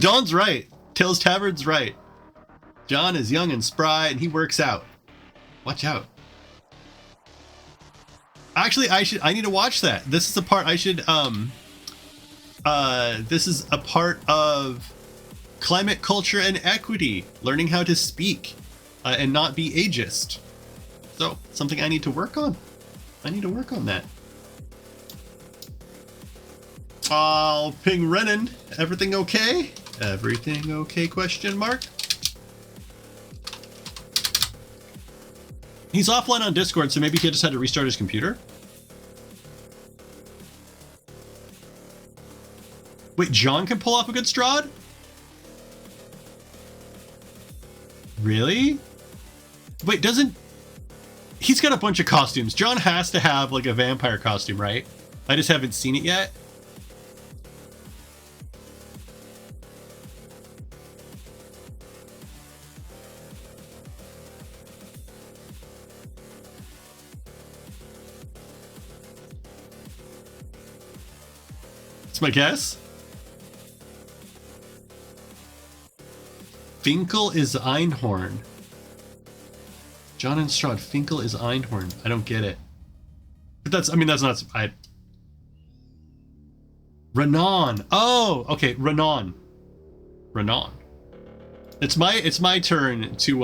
Don's right. Tails Tavern's right. John is young and spry, and he works out. Watch out. Actually, I need to watch that. This is a part I should, this is a part of climate, culture, and equity. Learning how to speak, and not be ageist. So, something I need to work on. I need to work on that. I'll ping Renan. Everything okay? Everything okay, question mark? He's offline on Discord, so maybe he just had to restart his computer. Wait, John can pull off a good Strahd? Really? Wait, doesn't... He's got a bunch of costumes. John has to have, like, a vampire costume, right? I just haven't seen it yet. That's my guess. Finkel is Einhorn. John and Strahd, Finkel is Einhorn. I don't get it. But that's, I mean, that's not, Renan. Oh, okay, Renan. Renan. It's my turn to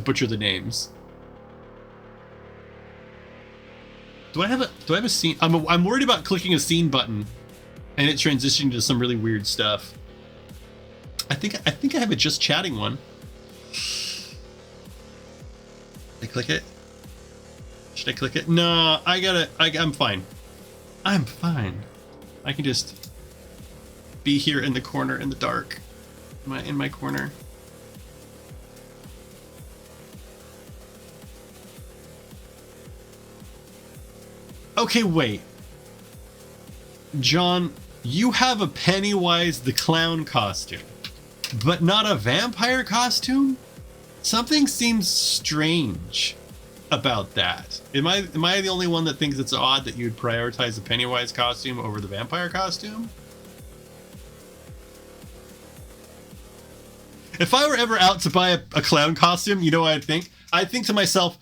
butcher the names. Do I have a scene? I'm worried about clicking a scene button and it transitioning to some really weird stuff. I think I have a just chatting one. I click it? Should I click it? No, I'm fine. I'm fine. I can just be here in the corner in the dark. In my corner. Okay, wait. John, you have a Pennywise the Clown costume, but not a vampire costume? Something seems strange about that. Am I the only one that thinks it's odd that you'd prioritize the Pennywise costume over the vampire costume? If I were ever out to buy a clown costume, you know what I'd think? I'd think to myself,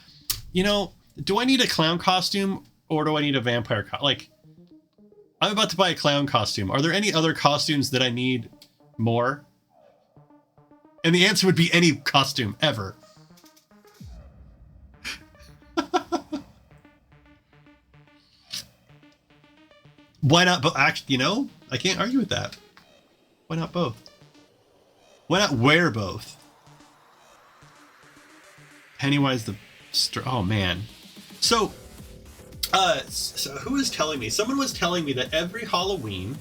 you know, do I need a clown costume or do I need a vampire costume? Like, I'm about to buy a clown costume. Are there any other costumes that I need more? And the answer would be any costume ever. Why not both? Actually, you know, I can't argue with that. Why not both? Why not wear both? Pennywise the... Oh, man. So who was telling me? Someone was telling me that every Halloween...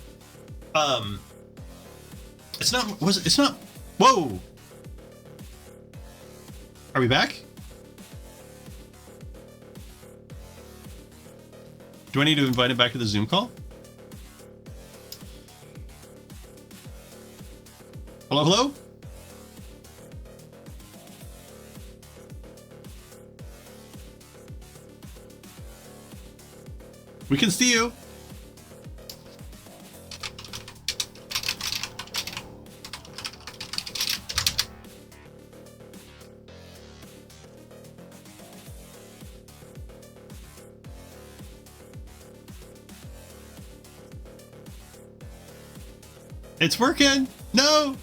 It's not... Whoa! Are we back? Do I need to invite him back to the Zoom call? Hello, hello? We can see you. It's working. No,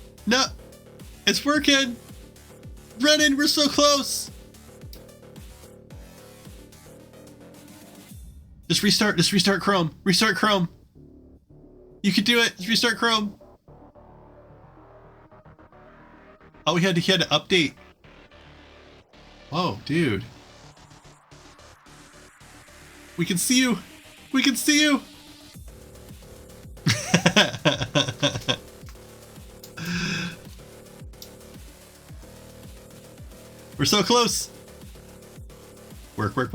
it's working. Renan, we're so close. Just restart Chrome. Restart Chrome. You can do it. Just restart Chrome. Oh, he had to update. Oh, dude. We can see you. We can see you. We're so close. Work. Work.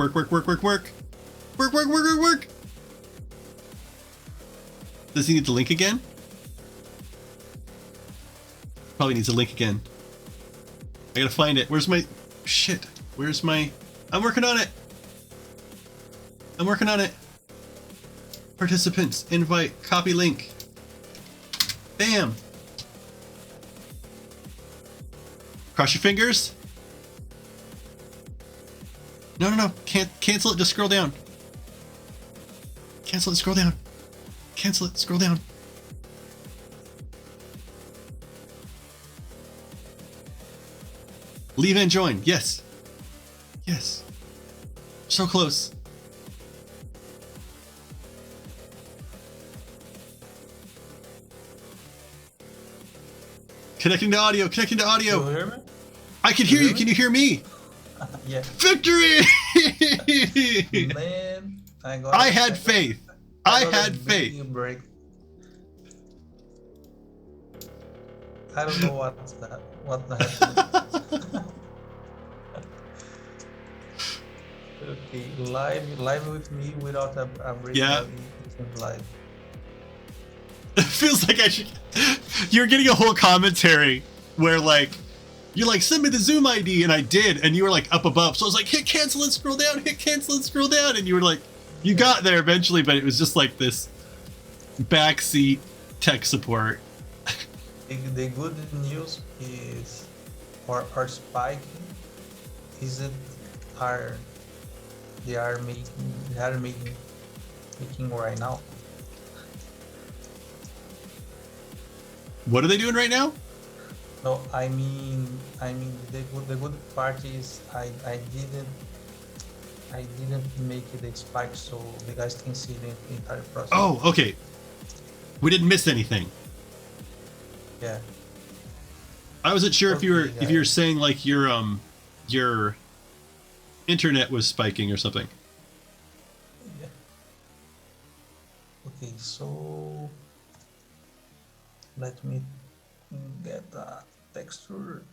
Does he need the link again? Probably needs a link again. I gotta find it. Where's my... Shit. Where's my... I'm working on it. Participants, invite, copy link. Bam. Cross your fingers. No. Can't cancel it. Just scroll down. Cancel it. Scroll down. Cancel it. Scroll down. Leave and join. Yes. Yes. So close. Connecting to audio. Connecting to audio. You hear me? I can hear you. Can you hear me? Yeah. Victory! Man, I had faith. I had faith. Break. I don't know what's that. What the heck? Okay, live with me without a break. Yeah. Live. It feels like I should. You're getting a whole commentary where like you're like, send me the Zoom ID, and I did, and you were like up above. So I was like, hit cancel and scroll down, hit cancel and scroll down, and you were like, you got there eventually, but it was just like this backseat tech support. The good news is our spike isn't they are making right now. What are they doing right now? No, I mean the good part is I didn't make the spike so the guys can see the entire process. Oh, okay. We didn't miss anything. Yeah. I wasn't sure if you were Okay, saying like your internet was spiking or something. Yeah. Okay, so let me get a texture.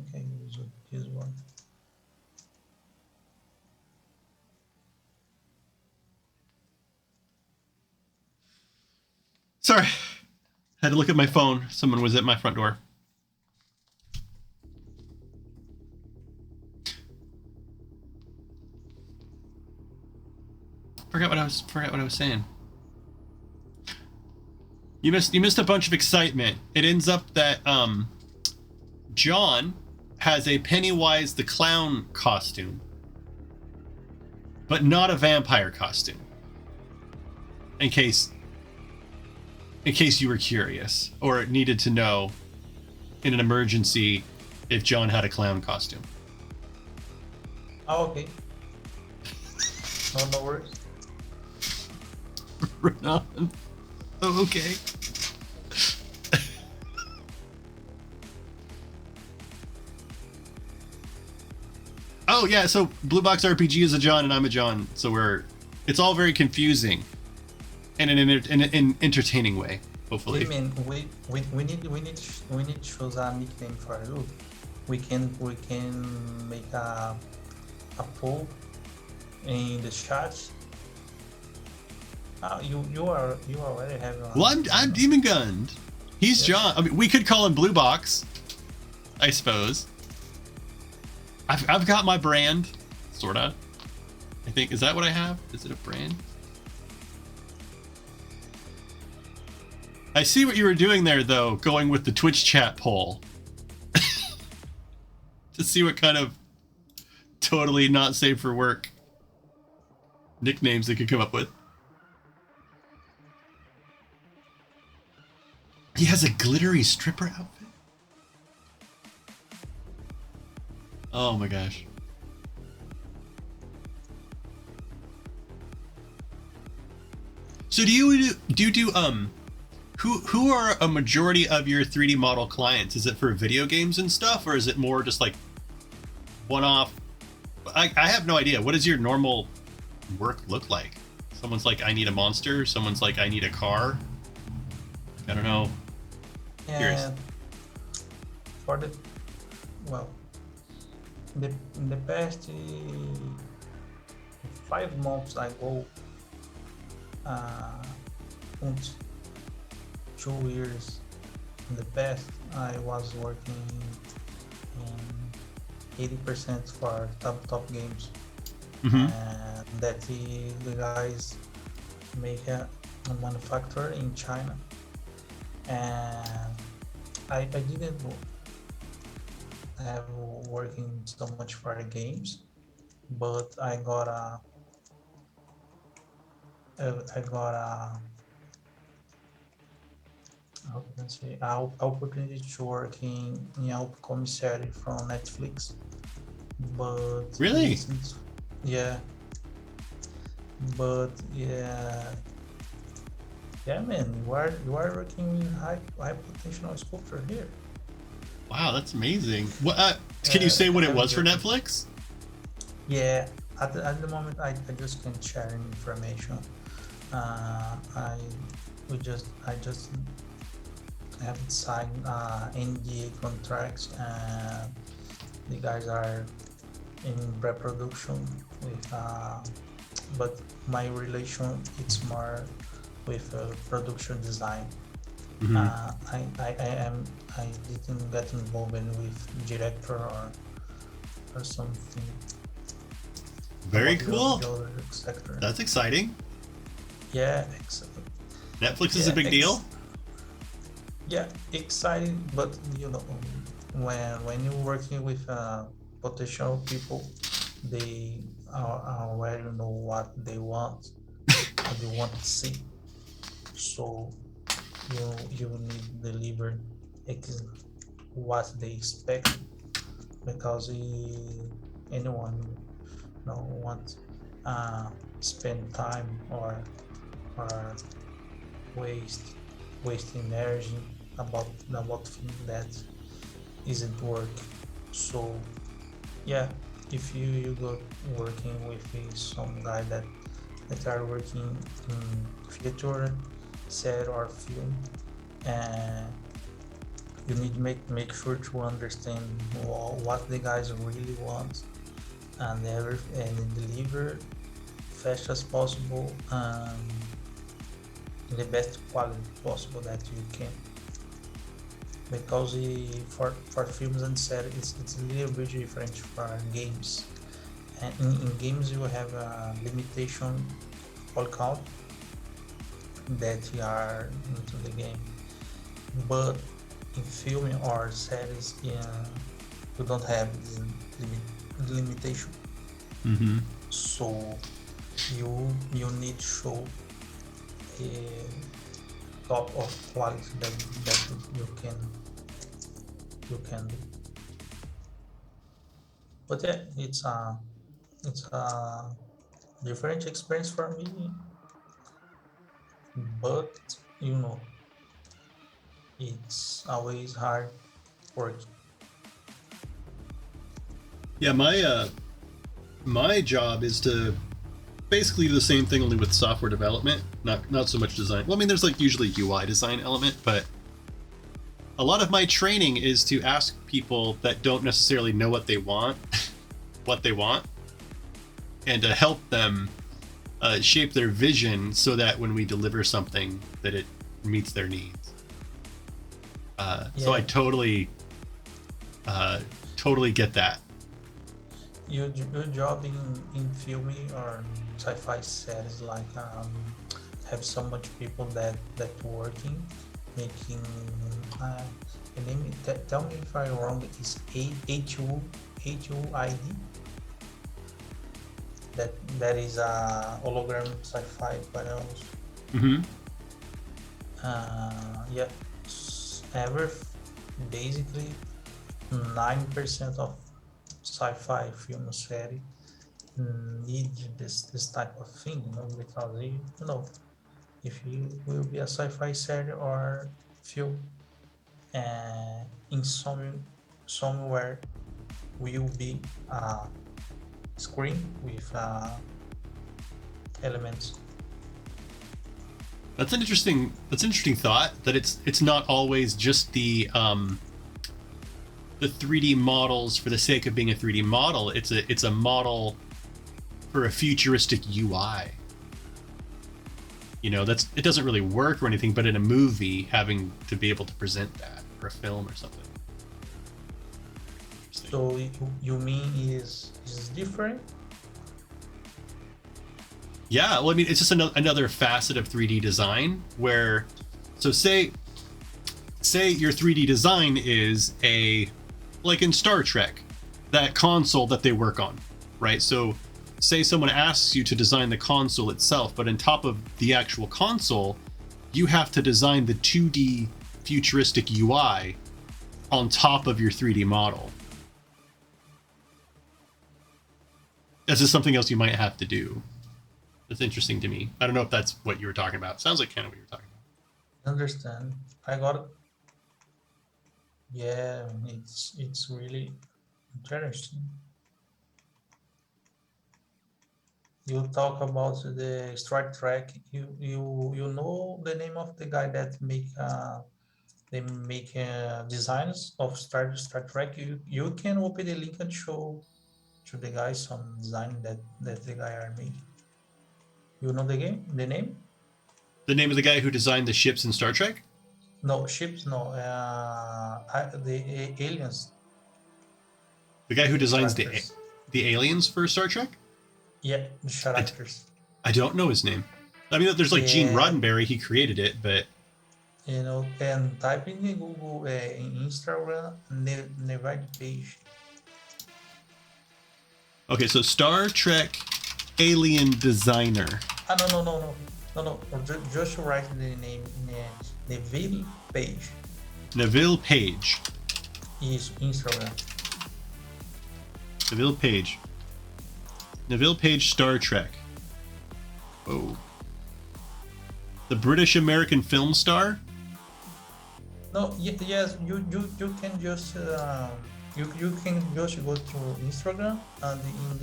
Okay, use this one. Sorry. Had to look at my phone. Someone was at my front door. Forgot what I was saying. You missed a bunch of excitement. It ends up that John has a Pennywise the Clown costume, but not a vampire costume. In case you were curious or needed to know in an emergency if John had a clown costume. Oh, okay. No worries. Renan. Oh, okay. Oh yeah, so BlueBoxRPG is a John and I'm a John, so it's all very confusing, in an entertaining way, hopefully. I mean, we need to choose a nickname for you. We can make a poll in the chat. You already have one. Well, I'm Demongund. He's John. I mean, we could call him Blue Box, I suppose. I've got my brand, sorta. I think, is that what I have? Is it a brand? I see what you were doing there, though, going with the Twitch chat poll. To see what kind of totally not safe for work nicknames they could come up with. He has a glittery stripper outfit? Oh my gosh. So do you do who are a majority of your 3D model clients? Is it for video games and stuff, or is it more just like one-off? I have no idea. What does your normal work look like? Someone's like, I need a monster. Someone's like, I need a car. I don't know. Yeah. For the in the past 5 months ago, 2 years in the past, I was working in 80% for top games. Mm-hmm. And that the guys make a manufacturer in China, and I didn't have working so much for the games, but I got a how can I say opportunity to work in a commissary from Netflix, but Really? yeah, but yeah, man, you are working in high potential sculpture here. Wow, that's amazing. What? Can you Uh, say what it I'm was for joking. Netflix? Yeah, at the moment I just can't share any information. I I just haven't signed NDA contracts, and the guys are in pre-production with but my relation it's more with production design. Hmm. I didn't get involved with director or something Very about cool. the other sector. That's exciting. Yeah, Netflix is a yeah, big deal. yeah, exciting, but when you're working with potential people, they are aware, what they want, what they want to see. So you need deliver ex- what they expect, because anyone want spend time or waste energy about things that isn't work. So yeah, if you go working with some guy that are working in theater, set or film, and you need to make sure to understand what the guys really want, and deliver fast as possible, in the best quality possible that you can, because for films and series it's a little bit different for games, and in games you have a limitation all count that you are into the game, but in film or series, yeah, you don't have this limitation. Hmm. So you need to show a top of quality that you can do. But yeah, it's a different experience for me, but you know it's always hard work. Yeah, my job is to basically do the same thing only with software development, not so much design. Well, I mean, there's like usually UI design element, but a lot of my training is to ask people that don't necessarily know what they want, what they want, and to help them shape their vision so that when we deliver something, that it meets their needs. So I Yeah, totally get that. your job in filming or sci-fi series, like have so much people that working making uh, the name, tell me if I'm wrong, is HUID, that is a hologram sci-fi panels. Hmm. Yeah, ever basically 9% of sci-fi film series need this type of thing, because if you will be a sci-fi series or film, in somewhere will be a screen with elements. That's an interesting thought, that it's not always just the 3D models for the sake of being a 3D model. It's a model for a futuristic UI. It doesn't really work or anything, but in a movie, having to be able to present that, or a film or something. Interesting. So you mean is different? Yeah, well, I mean, it's just another facet of 3D design where, so say say your 3D design is like in Star Trek, that console that they work on, right? So say someone asks you to design the console itself, but on top of the actual console, you have to design the 2D futuristic UI on top of your 3D model. This is something else you might have to do. That's interesting to me. I don't know if that's what you were talking about. Sounds like kind of what you were talking about. Understand. I got it. Yeah, it's really interesting. You talk about the Star Trek. You know the name of the guy that make they make designs of Star Trek. You can open the link and show to the guy some design that the guy are making. You know the name? The name of the guy who designed the ships in Star Trek? No, ships, no. The aliens. The guy who designs characters. the aliens for Star Trek? Yeah, the characters. I don't know his name. I mean, there's like Gene Yeah. Roddenberry, he created it, but You know, and type in Google in Instagram, never page. okay, so Star Trek alien designer. No. Just write the name Neville Page. Neville Page. Is Instagram. Neville Page. Neville Page Star Trek. Oh. The British American film star? No, yes, you can just you can just go to Instagram and in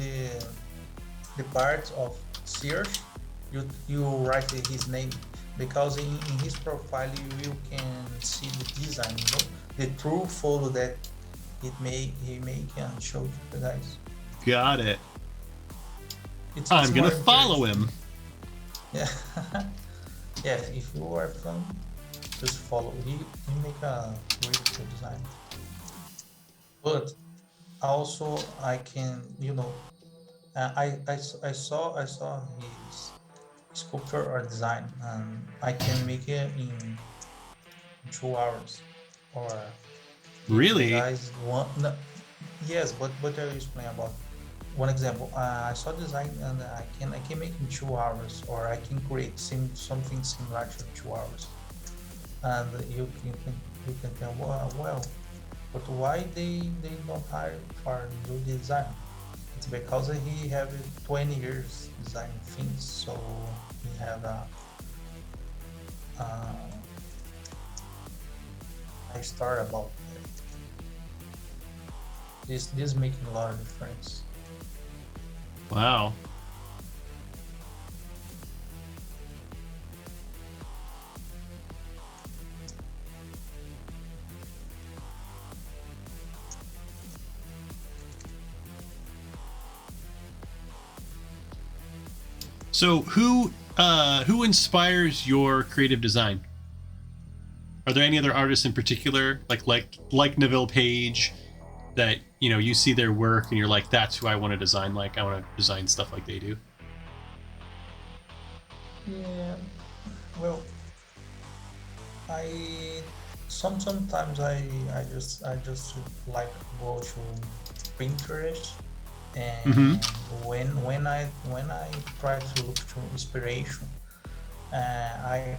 the part of search you write his name, because in his profile you can see the design, you know, the true photo that he make and show to the guys. Got it. It's I'm gonna more follow him. Yeah. Yeah, if you are fan, just follow. He make a really good design. But also I can, you know, I saw his sculpture or design, and I can make it in 2 hours. Or Really? guys want no, yes, but what I explain about one example. I saw design and I can make in 2 hours, or I can create something similar to 2 hours. And you can tell, well, but why they don't hire for do design? It's because he have 20 years designing things, so he have a start about that. This making a lot of difference. Wow. So who inspires your creative design? Are there any other artists in particular, like Neville Page, that you see their work and you're like, that's who I want to design like? I want to design stuff like they do. Yeah, well, sometimes I just like go to Pinterest, and when I try to look to inspiration, I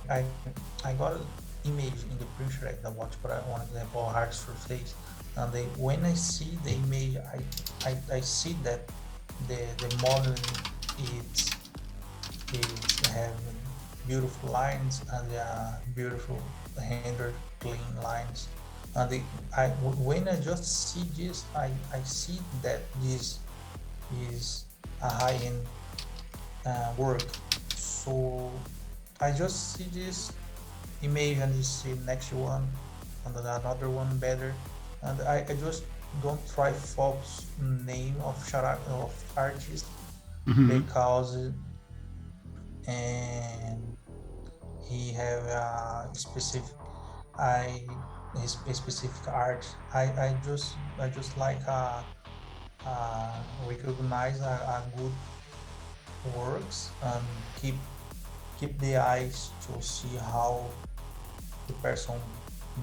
got an image in the Pinterest that what I want, example, hearts for face, and when I see the image, I see that the model it have beautiful lines and beautiful handed clean lines, and when I just see this, I see that this is a high-end work. So I just see this image and you see next one and then another one better, and I just don't try focus name of artist, because and he have a specific a specific art. I just like recognize a good works and keep the eyes to see how the person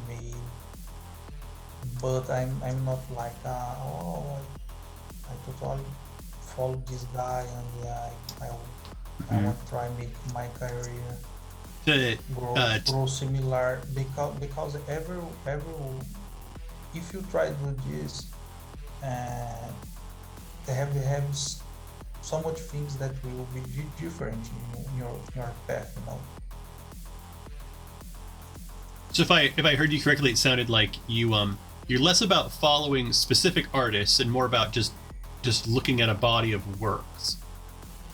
made, but I'm not like I totally follow this guy and I Mhm. want to try make my career To, grow similar, because every if you try to do this, uh, they have so much things that will be different in your path, you know. so if I heard you correctly, it sounded like you're less about following specific artists and more about just looking at a body of works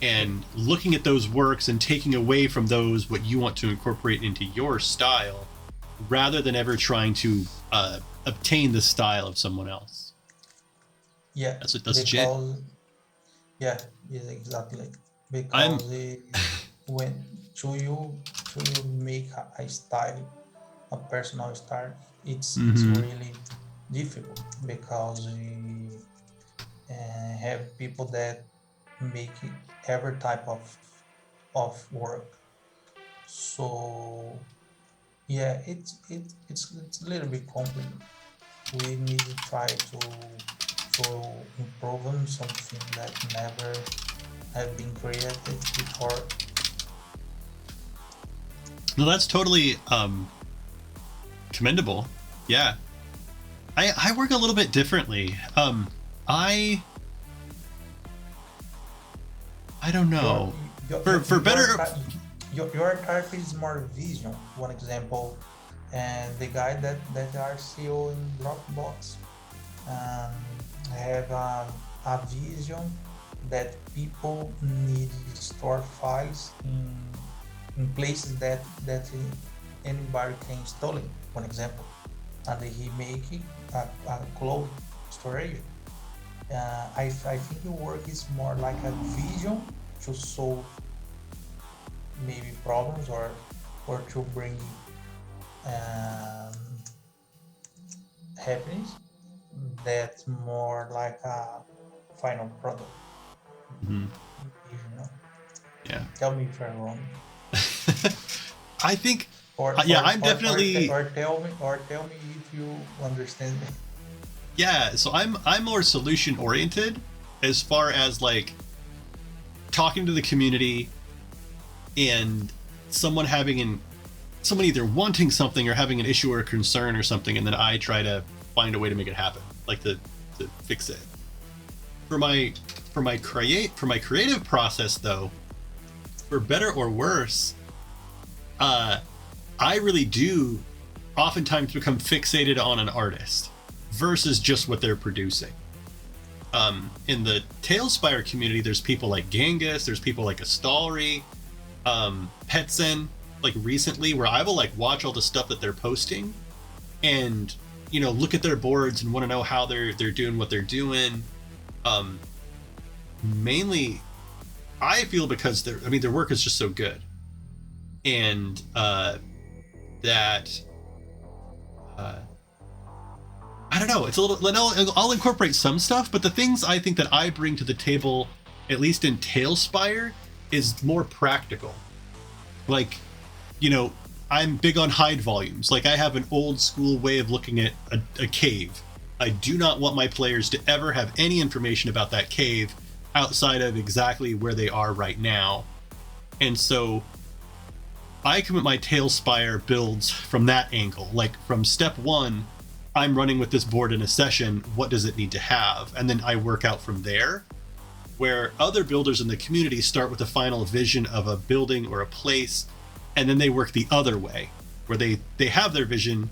and looking at those works and taking away from those what you want to incorporate into your style, rather than ever trying to obtain the style of someone else. Yeah, That's legit. because yeah, yes, exactly. I'm Because when to you make a style, a personal style, it's mm-hmm. really difficult, because we have people that make every type of work. So yeah, it's a little bit complicated. We need to try to improve on something that never have been created before. No, that's totally commendable. Yeah, I work a little bit differently. I I don't Your know. your For your for your, better. your type is more vision. One example, and the guy that are CEO in Dropbox, um, have a vision that people need to store files in places that anybody can install it. One example, and he make it a cloud storage. I think your work is more like a vision to solve maybe problems, or to bring um, happiness. That's more like a final product. Mhm. You know, Yeah. tell me if I'm wrong, I think, or yeah, I'm definitely, tell me if you understand me. yeah. So I'm more solution oriented, as far as like talking to the community and someone having someone either wanting something or having an issue or a concern or something, and then I try to find a way to make it happen, like to fix it. For my for my creative process though, for better or worse, uh, I really do oftentimes become fixated on an artist versus just what they're producing. In the Tailspire community, there's people like Genghis, there's people like Astalri, Petsen, like recently, where I will like watch all the stuff that they're posting and look at their boards and want to know how they're doing what they're doing. Mainly, I feel because their work is just so good, and that I don't know. It's a little. I'll incorporate some stuff, but the things I think that I bring to the table, at least in Tailspire, is more practical. Like, I'm big on hide volumes. Like, I have an old school way of looking at a cave. I do not want my players to ever have any information about that cave outside of exactly where they are right now. And so I commit my Tailspire builds from that angle. Like, from step one, I'm running with this board in a session. What does it need to have? And then I work out from there. Where other builders in the community start with a final vision of a building or a place, and then they work the other way, where they have their vision,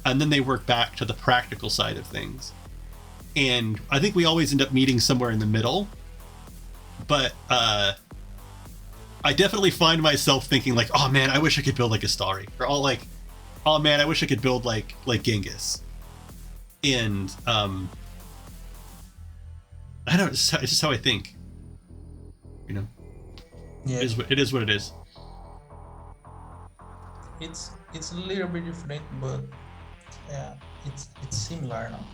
and then they work back to the practical side of things. And I think we always end up meeting somewhere in the middle. But I definitely find myself thinking like, oh man, I wish I could build like a Starry, or all like, oh man, I wish I could build like Genghis. And I don't. It's just how I think. Yeah, It is what it is. it's a little bit different, but yeah, it's similar now.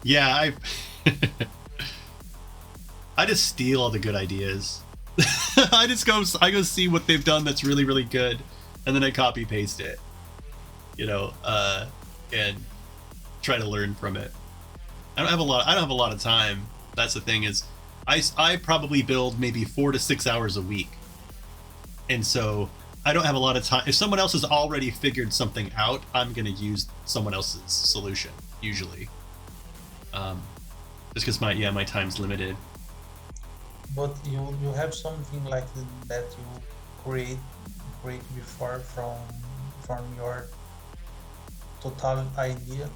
Yeah, I. I just steal all the good ideas. I go see what they've done that's really, really good, and then I copy paste it, and try to learn from it. I don't have a lot of time. That's the thing is, I probably build maybe 4 to 6 hours a week, and so I don't have a lot of time. If someone else has already figured something out, I'm gonna use someone else's solution usually, just because my time's limited. But you have something like that you create before from your total idea.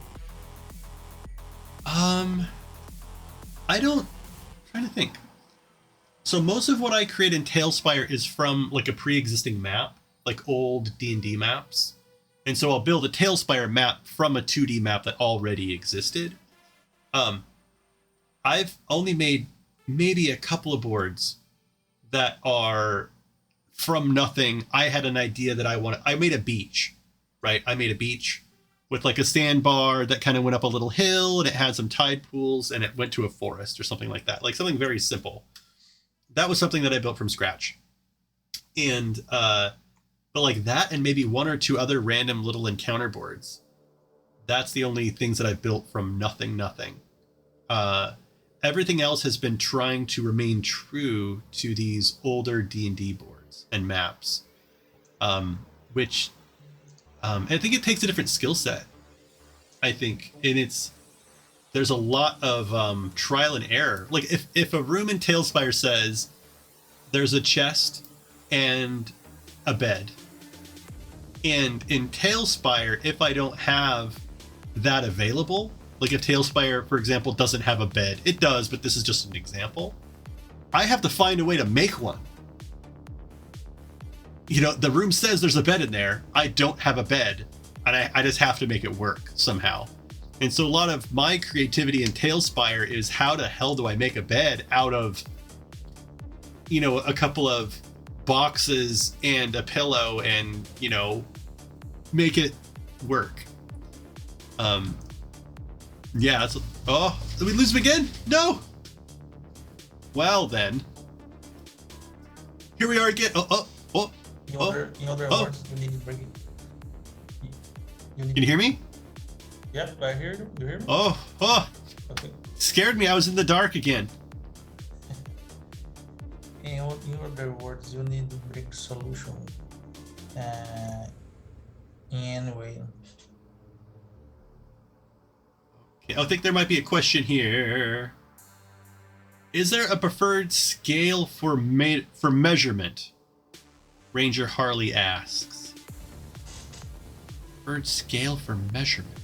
I don't. I'm trying to think. So most of what I create in Tailspire is from like a pre-existing map, like old D&D maps, and so I'll build a Tailspire map from a 2D map that already existed. I've only made maybe a couple of boards that are from nothing. I had an idea that I made a beach, right? I made a beach with like a sandbar that kind of went up a little hill, and it had some tide pools, and it went to a forest or something like that. Like something very simple. That was something that I built from scratch. And but like that and maybe 1 or 2 other random little encounter boards. That's the only things that I've built from nothing. Everything else has been trying to remain true to these older D&D boards and maps, which I think it takes a different skill set. I think, and there's a lot of trial and error. Like if a room in Tailspire says there's a chest and a bed, and in Tailspire, if I don't have that available, like if Tailspire, for example, doesn't have a bed, it does, but this is just an example, I have to find a way to make one. The room says there's a bed in there. I don't have a bed, and I just have to make it work somehow. And so a lot of my creativity in Tailspire is how the hell do I make a bed out of, a couple of boxes and a pillow and, make it work. Yeah, did we lose him again? No. Well then, here we are again. In other words, you need to bring it. Can you hear me? Yep, I hear you. You hear me? Okay. Scared me. I was in the dark again. In other words, you need to bring solution. Anyway. I think there might be a question here. Is there a preferred scale for measurement? Ranger Harley asks. Preferred scale for measurement.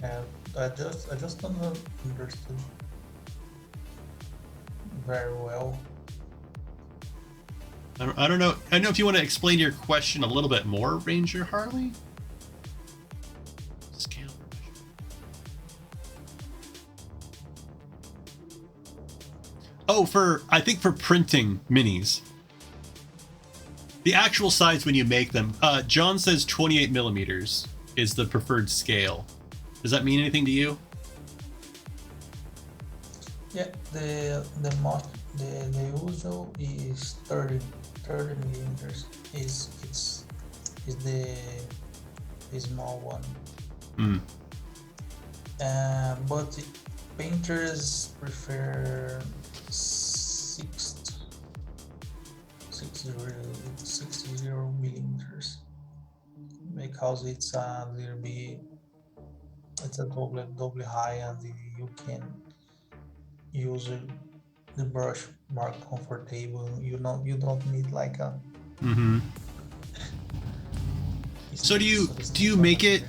I just don't understand very well. I don't know. I don't know if you want to explain your question a little bit more, Ranger Harley. Scale for measurement. I think for printing minis. The actual size when you make them. John says 28 millimeters is the preferred scale. Does that mean anything to you? Yeah, the usual is 30 millimeters. It's the small one. But painters prefer 60 millimeters because it's a little bit. It's a double high, and you can use the brush more comfortable. You don't need like a. Mm-hmm. So do you make it?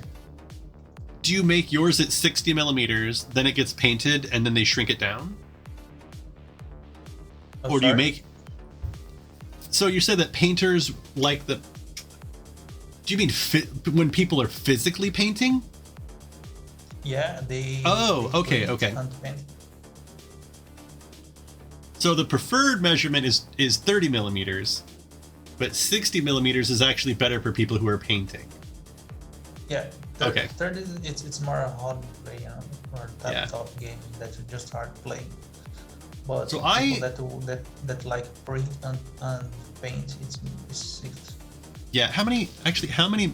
Do you make yours at 60 millimeters, then it gets painted, and then they shrink it down? Or do you make? So you said that painters like the. Do you mean when people are physically painting? Yeah, they. Oh, they okay. Paint. So the preferred measurement is 30 millimeters, but 60 millimeters is actually better for people who are painting. Yeah. 30, okay. 30, it's more hard to play on. or Yeah. tabletop game that you just start playing. But So people that like print and paint, it's yeah. How many? Actually, how many?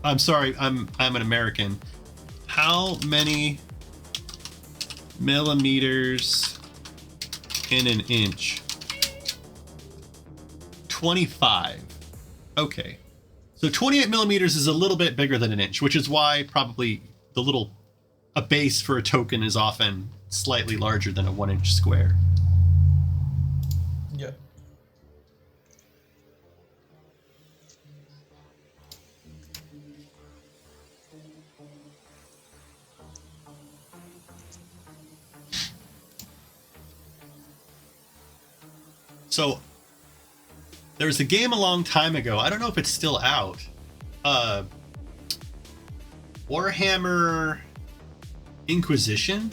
I'm sorry. I'm an American. How many millimeters in an inch? 25. Okay. So 28 millimeters is a little bit bigger than an inch, which is why probably a base for a token is often slightly larger than a 1-inch square. yeah. So there was a game a long time ago. I don't know if it's still out. Warhammer Inquisition?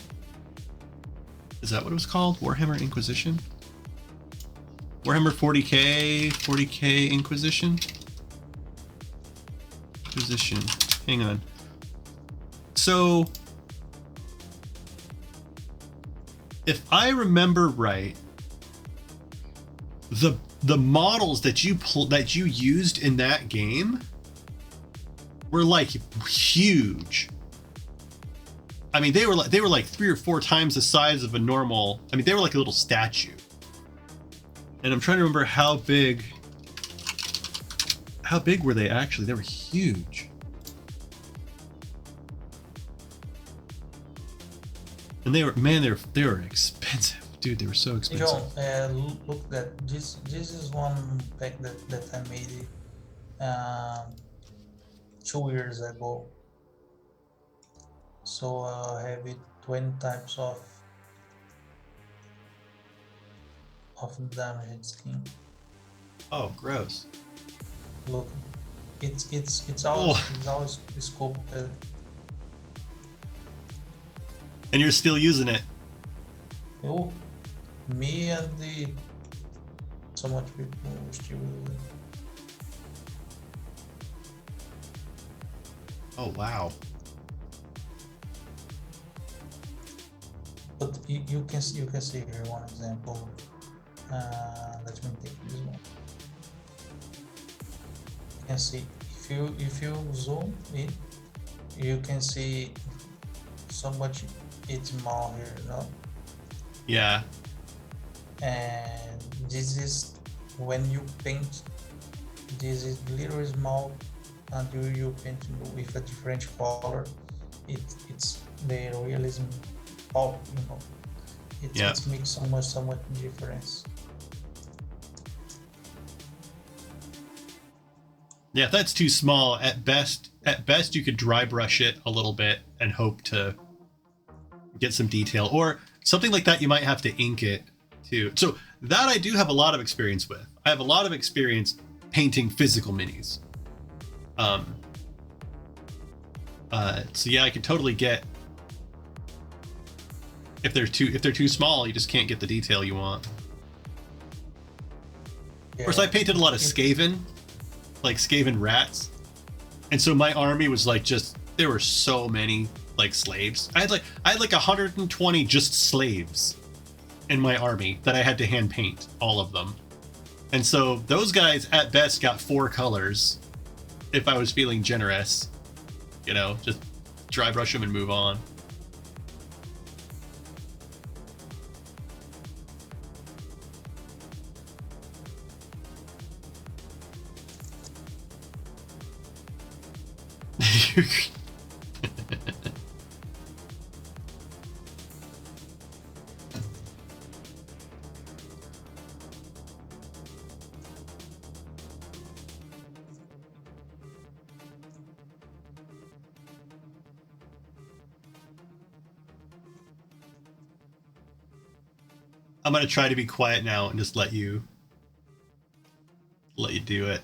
Is that what it was called? Warhammer Inquisition? Warhammer 40k Inquisition? Inquisition. Hang on. So, if I remember right, the models that you used in that game were like huge. I mean, they were like 3 or 4 times the size of a normal. I mean, they were like a little statue. And I'm trying to remember how big were they actually? They were huge. And they were expensive. Dude, they were so expensive. Look that this is one pack that I made 2 years ago. So I have it 20 types of damaged skin. Oh, gross. Look, it's always sculpted. And you're still using it. Oh, me and so much people still use it. Oh, wow. But you can see here one example. Let me take this one. You can see if you zoom in, you can see so much it's small here, you know? Yeah. And this is when you paint. This is literally small until you paint with a different color. It's the realism pop, you know. It makes so much difference. Yeah, if that's too small, at best you could dry brush it a little bit and hope to get some detail. Or something like that, you might have to ink it too. So that I do have a lot of experience with. I have a lot of experience painting physical minis. So yeah, I could totally get if they're too small, you just can't get the detail you want. Yeah. Of course, I painted a lot of Skaven, like Skaven rats, and so my army was like there were so many like slaves. I had like 120 just slaves in my army that I had to hand paint all of them, and so those guys at best got 4 colors. If I was feeling generous, you know, just dry brush them and move on. I'm gonna try to be quiet now and just let you do it.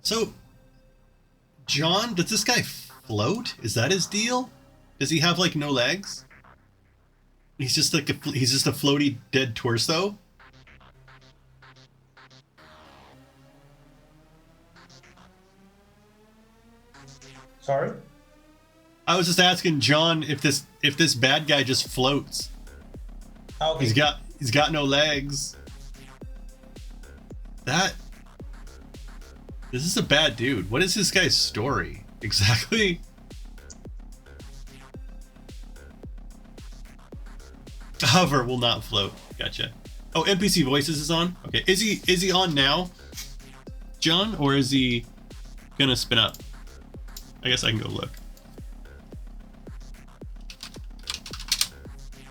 So, John, does this guy float? Is that his deal? Does he have like no legs? He's just like he's just a floaty dead torso. Sorry? I was just asking John if this bad guy just floats. Okay. He's got no legs. This is a bad dude. What is this guy's story exactly? Hover will not float. Gotcha. Oh, NPC voices is on. Okay, is he on now, John, or is he gonna spin up? I guess I can go look.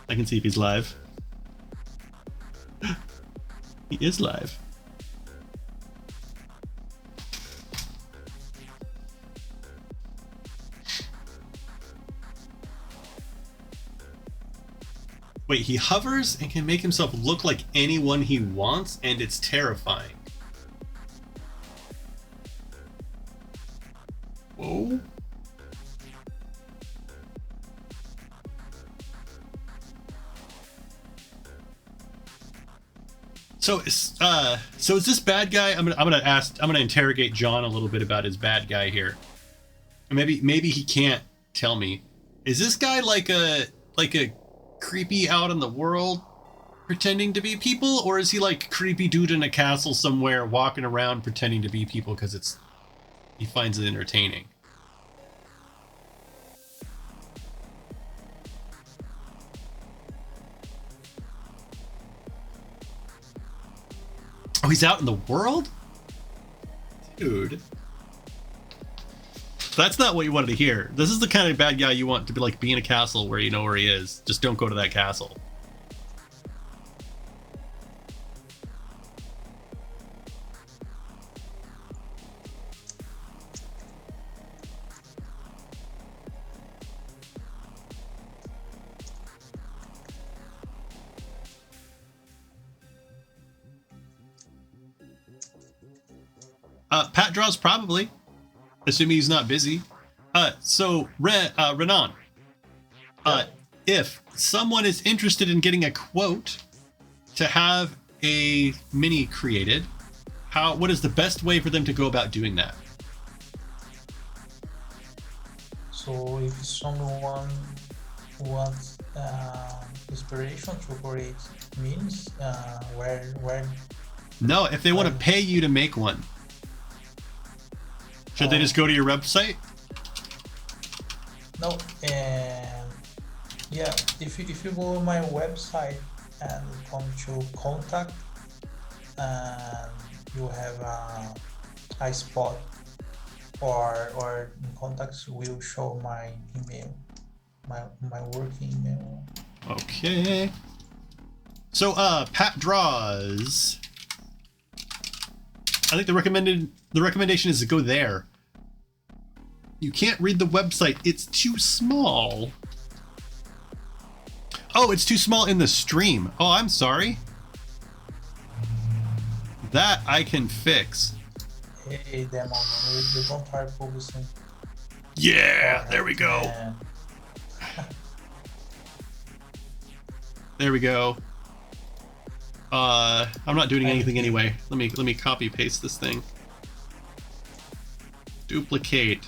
I can see if he's live. He is live. Wait, he hovers and can make himself look like anyone he wants, and it's terrifying. Whoa. So is this bad guy? I'm gonna interrogate John a little bit about his bad guy here. Maybe he can't tell me. Is this guy like a creepy out in the world pretending to be people, or is he like creepy dude in a castle somewhere walking around pretending to be people because he finds it entertaining? Oh, he's out in the world? Dude. That's not what you wanted to hear. This is the kind of bad guy you want to be in a castle where you know where he is. Just don't go to that castle. Pat draws probably, assuming he's not busy. So Renan, if someone is interested in getting a quote to have a mini created, what is the best way for them to go about doing that? So if someone wants inspiration to create memes, where? No, if they want to pay you to make one. Should they just go to your website? No, yeah. If you go on my website and come to contact, and you have a spot, or in contacts will show my email, my work email. Okay. So Pat draws. I think the recommendation is to go there. You can't read the website. It's too small. Oh, it's too small in the stream. Oh, I'm sorry. That I can fix. Hey, Demongund, you don't try publishing. Yeah, there we go. There we go. I'm not doing anything anyway. Let me copy paste this thing. Duplicate.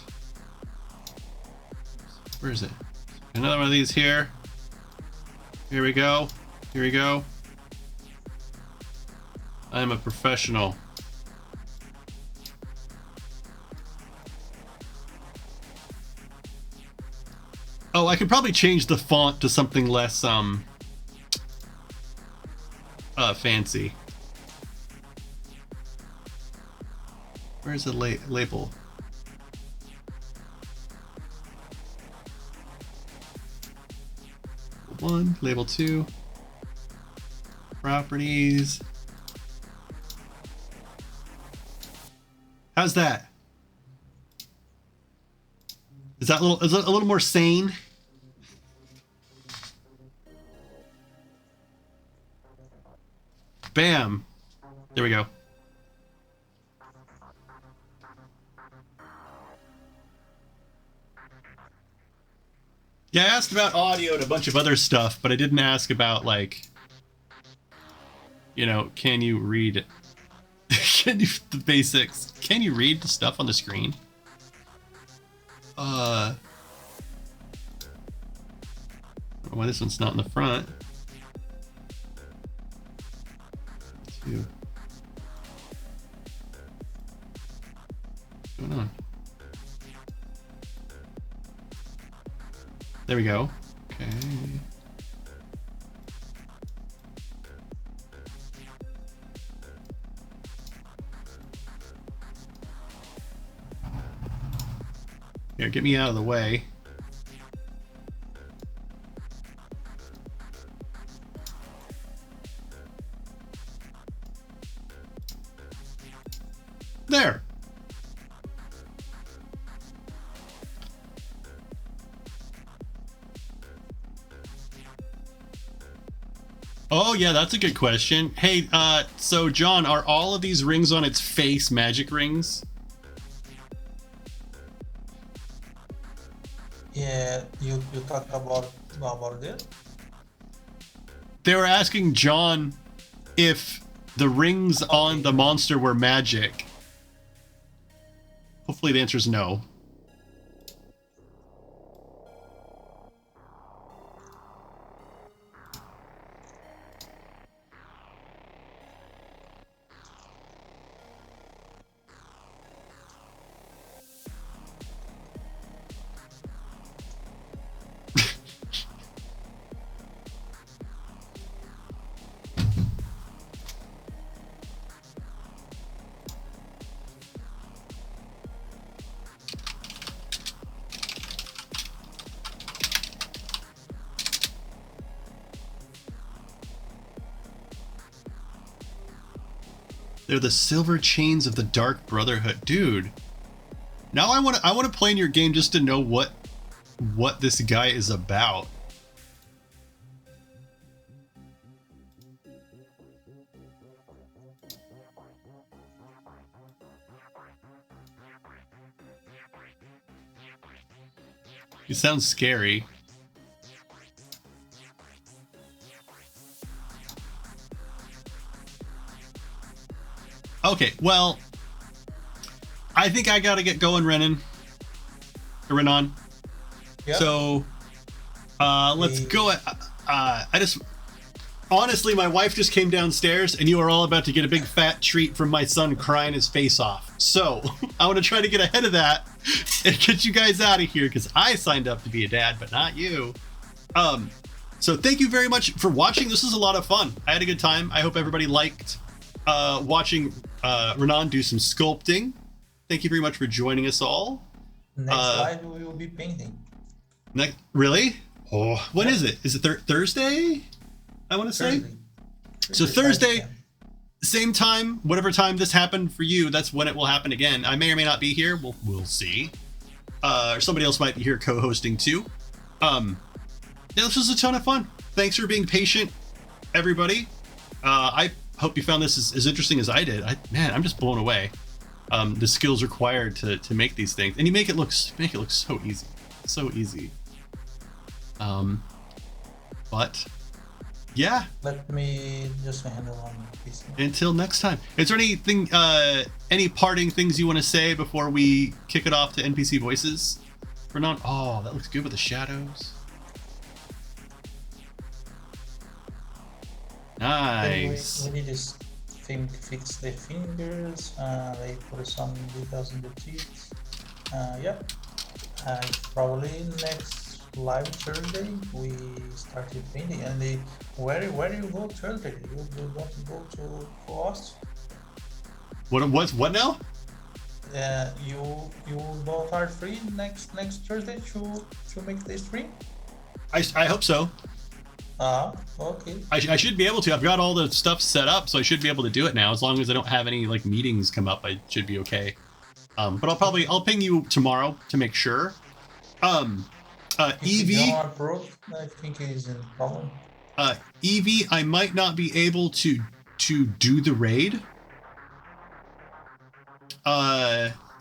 Where is it? Another one of these here. Here we go. Here we go. I'm a professional. Oh, I could probably change the font to something less fancy. Where's the label? One, label 2, properties. How's that? Is that a little more sane? Bam. There we go. Yeah, I asked about audio and a bunch of other stuff, but I didn't ask about, like, you know, can you read the basics? Can you read the stuff on the screen? Why this one's not in the front? What's going on? There we go. Okay. Here, get me out of the way. There. Oh yeah, that's a good question. Hey, so John, are all of these rings on its face magic rings? Yeah, you talk about it? They were asking John if the rings on the monster were magic. Hopefully the answer is no. They're the silver chains of the Dark Brotherhood, dude. Now I want to play in your game just to know what this guy is about. He sounds scary. Okay, well, I think I gotta get going, Renan. Renan. Yep. So, let's go. Honestly, my wife just came downstairs, and you are all about to get a big fat treat from my son crying his face off. So, I want to try to get ahead of that and get you guys out of here, because I signed up to be a dad, but not you. So thank you very much for watching. This was a lot of fun. I had a good time. I hope everybody liked watching Renan do some sculpting. Thank you very much for joining us all. Next live we will be painting. Really? Oh, when is it? Is it Thursday? I want to say. So Thursday, same time, whatever time this happened for you, that's when it will happen again. I may or may not be here. We'll see. Or somebody else might be here co-hosting too. Yeah, this was a ton of fun. Thanks for being patient, everybody. I hope you found this as interesting as I did. Man, I'm just blown away. The skills required to make these things, and you make it look so easy, so easy. But yeah. Let me just handle on this. Until next time. Is there anything, any parting things you want to say before we kick it off to NPC voices? Renan, oh, that looks good with the shadows. Nice. We need to fix the fingers, like put some details in the teeth. Yeah. Probably next live Thursday we started painting. And where you go Thursday? You want to go to Coast? What now? You both are free next Thursday to make the stream? I hope so. Okay. I should be able to. I've got all the stuff set up, so I should be able to do it now. As long as I don't have any like meetings come up, I should be okay. But I'll ping you tomorrow to make sure. Evie, I think is in problem. Evie, I might not be able to do the raid.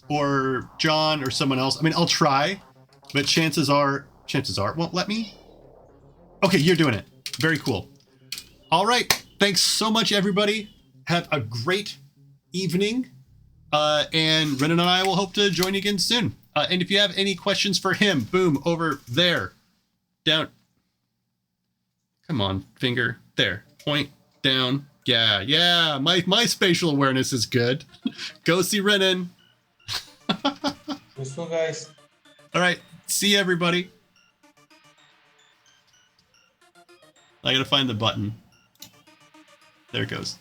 Or John or someone else. I mean, I'll try, but chances are Chances are it won't let me. Okay, you're doing it. Very cool. All right. Thanks so much, everybody. Have a great evening. And Renan and I will hope to join you again soon. And if you have any questions for him, boom, over there. Down. Come on, finger. There. Point. Down. Yeah. My spatial awareness is good. Go see Renan. This one, guys. All right. See you, everybody. I gotta find the button. There it goes.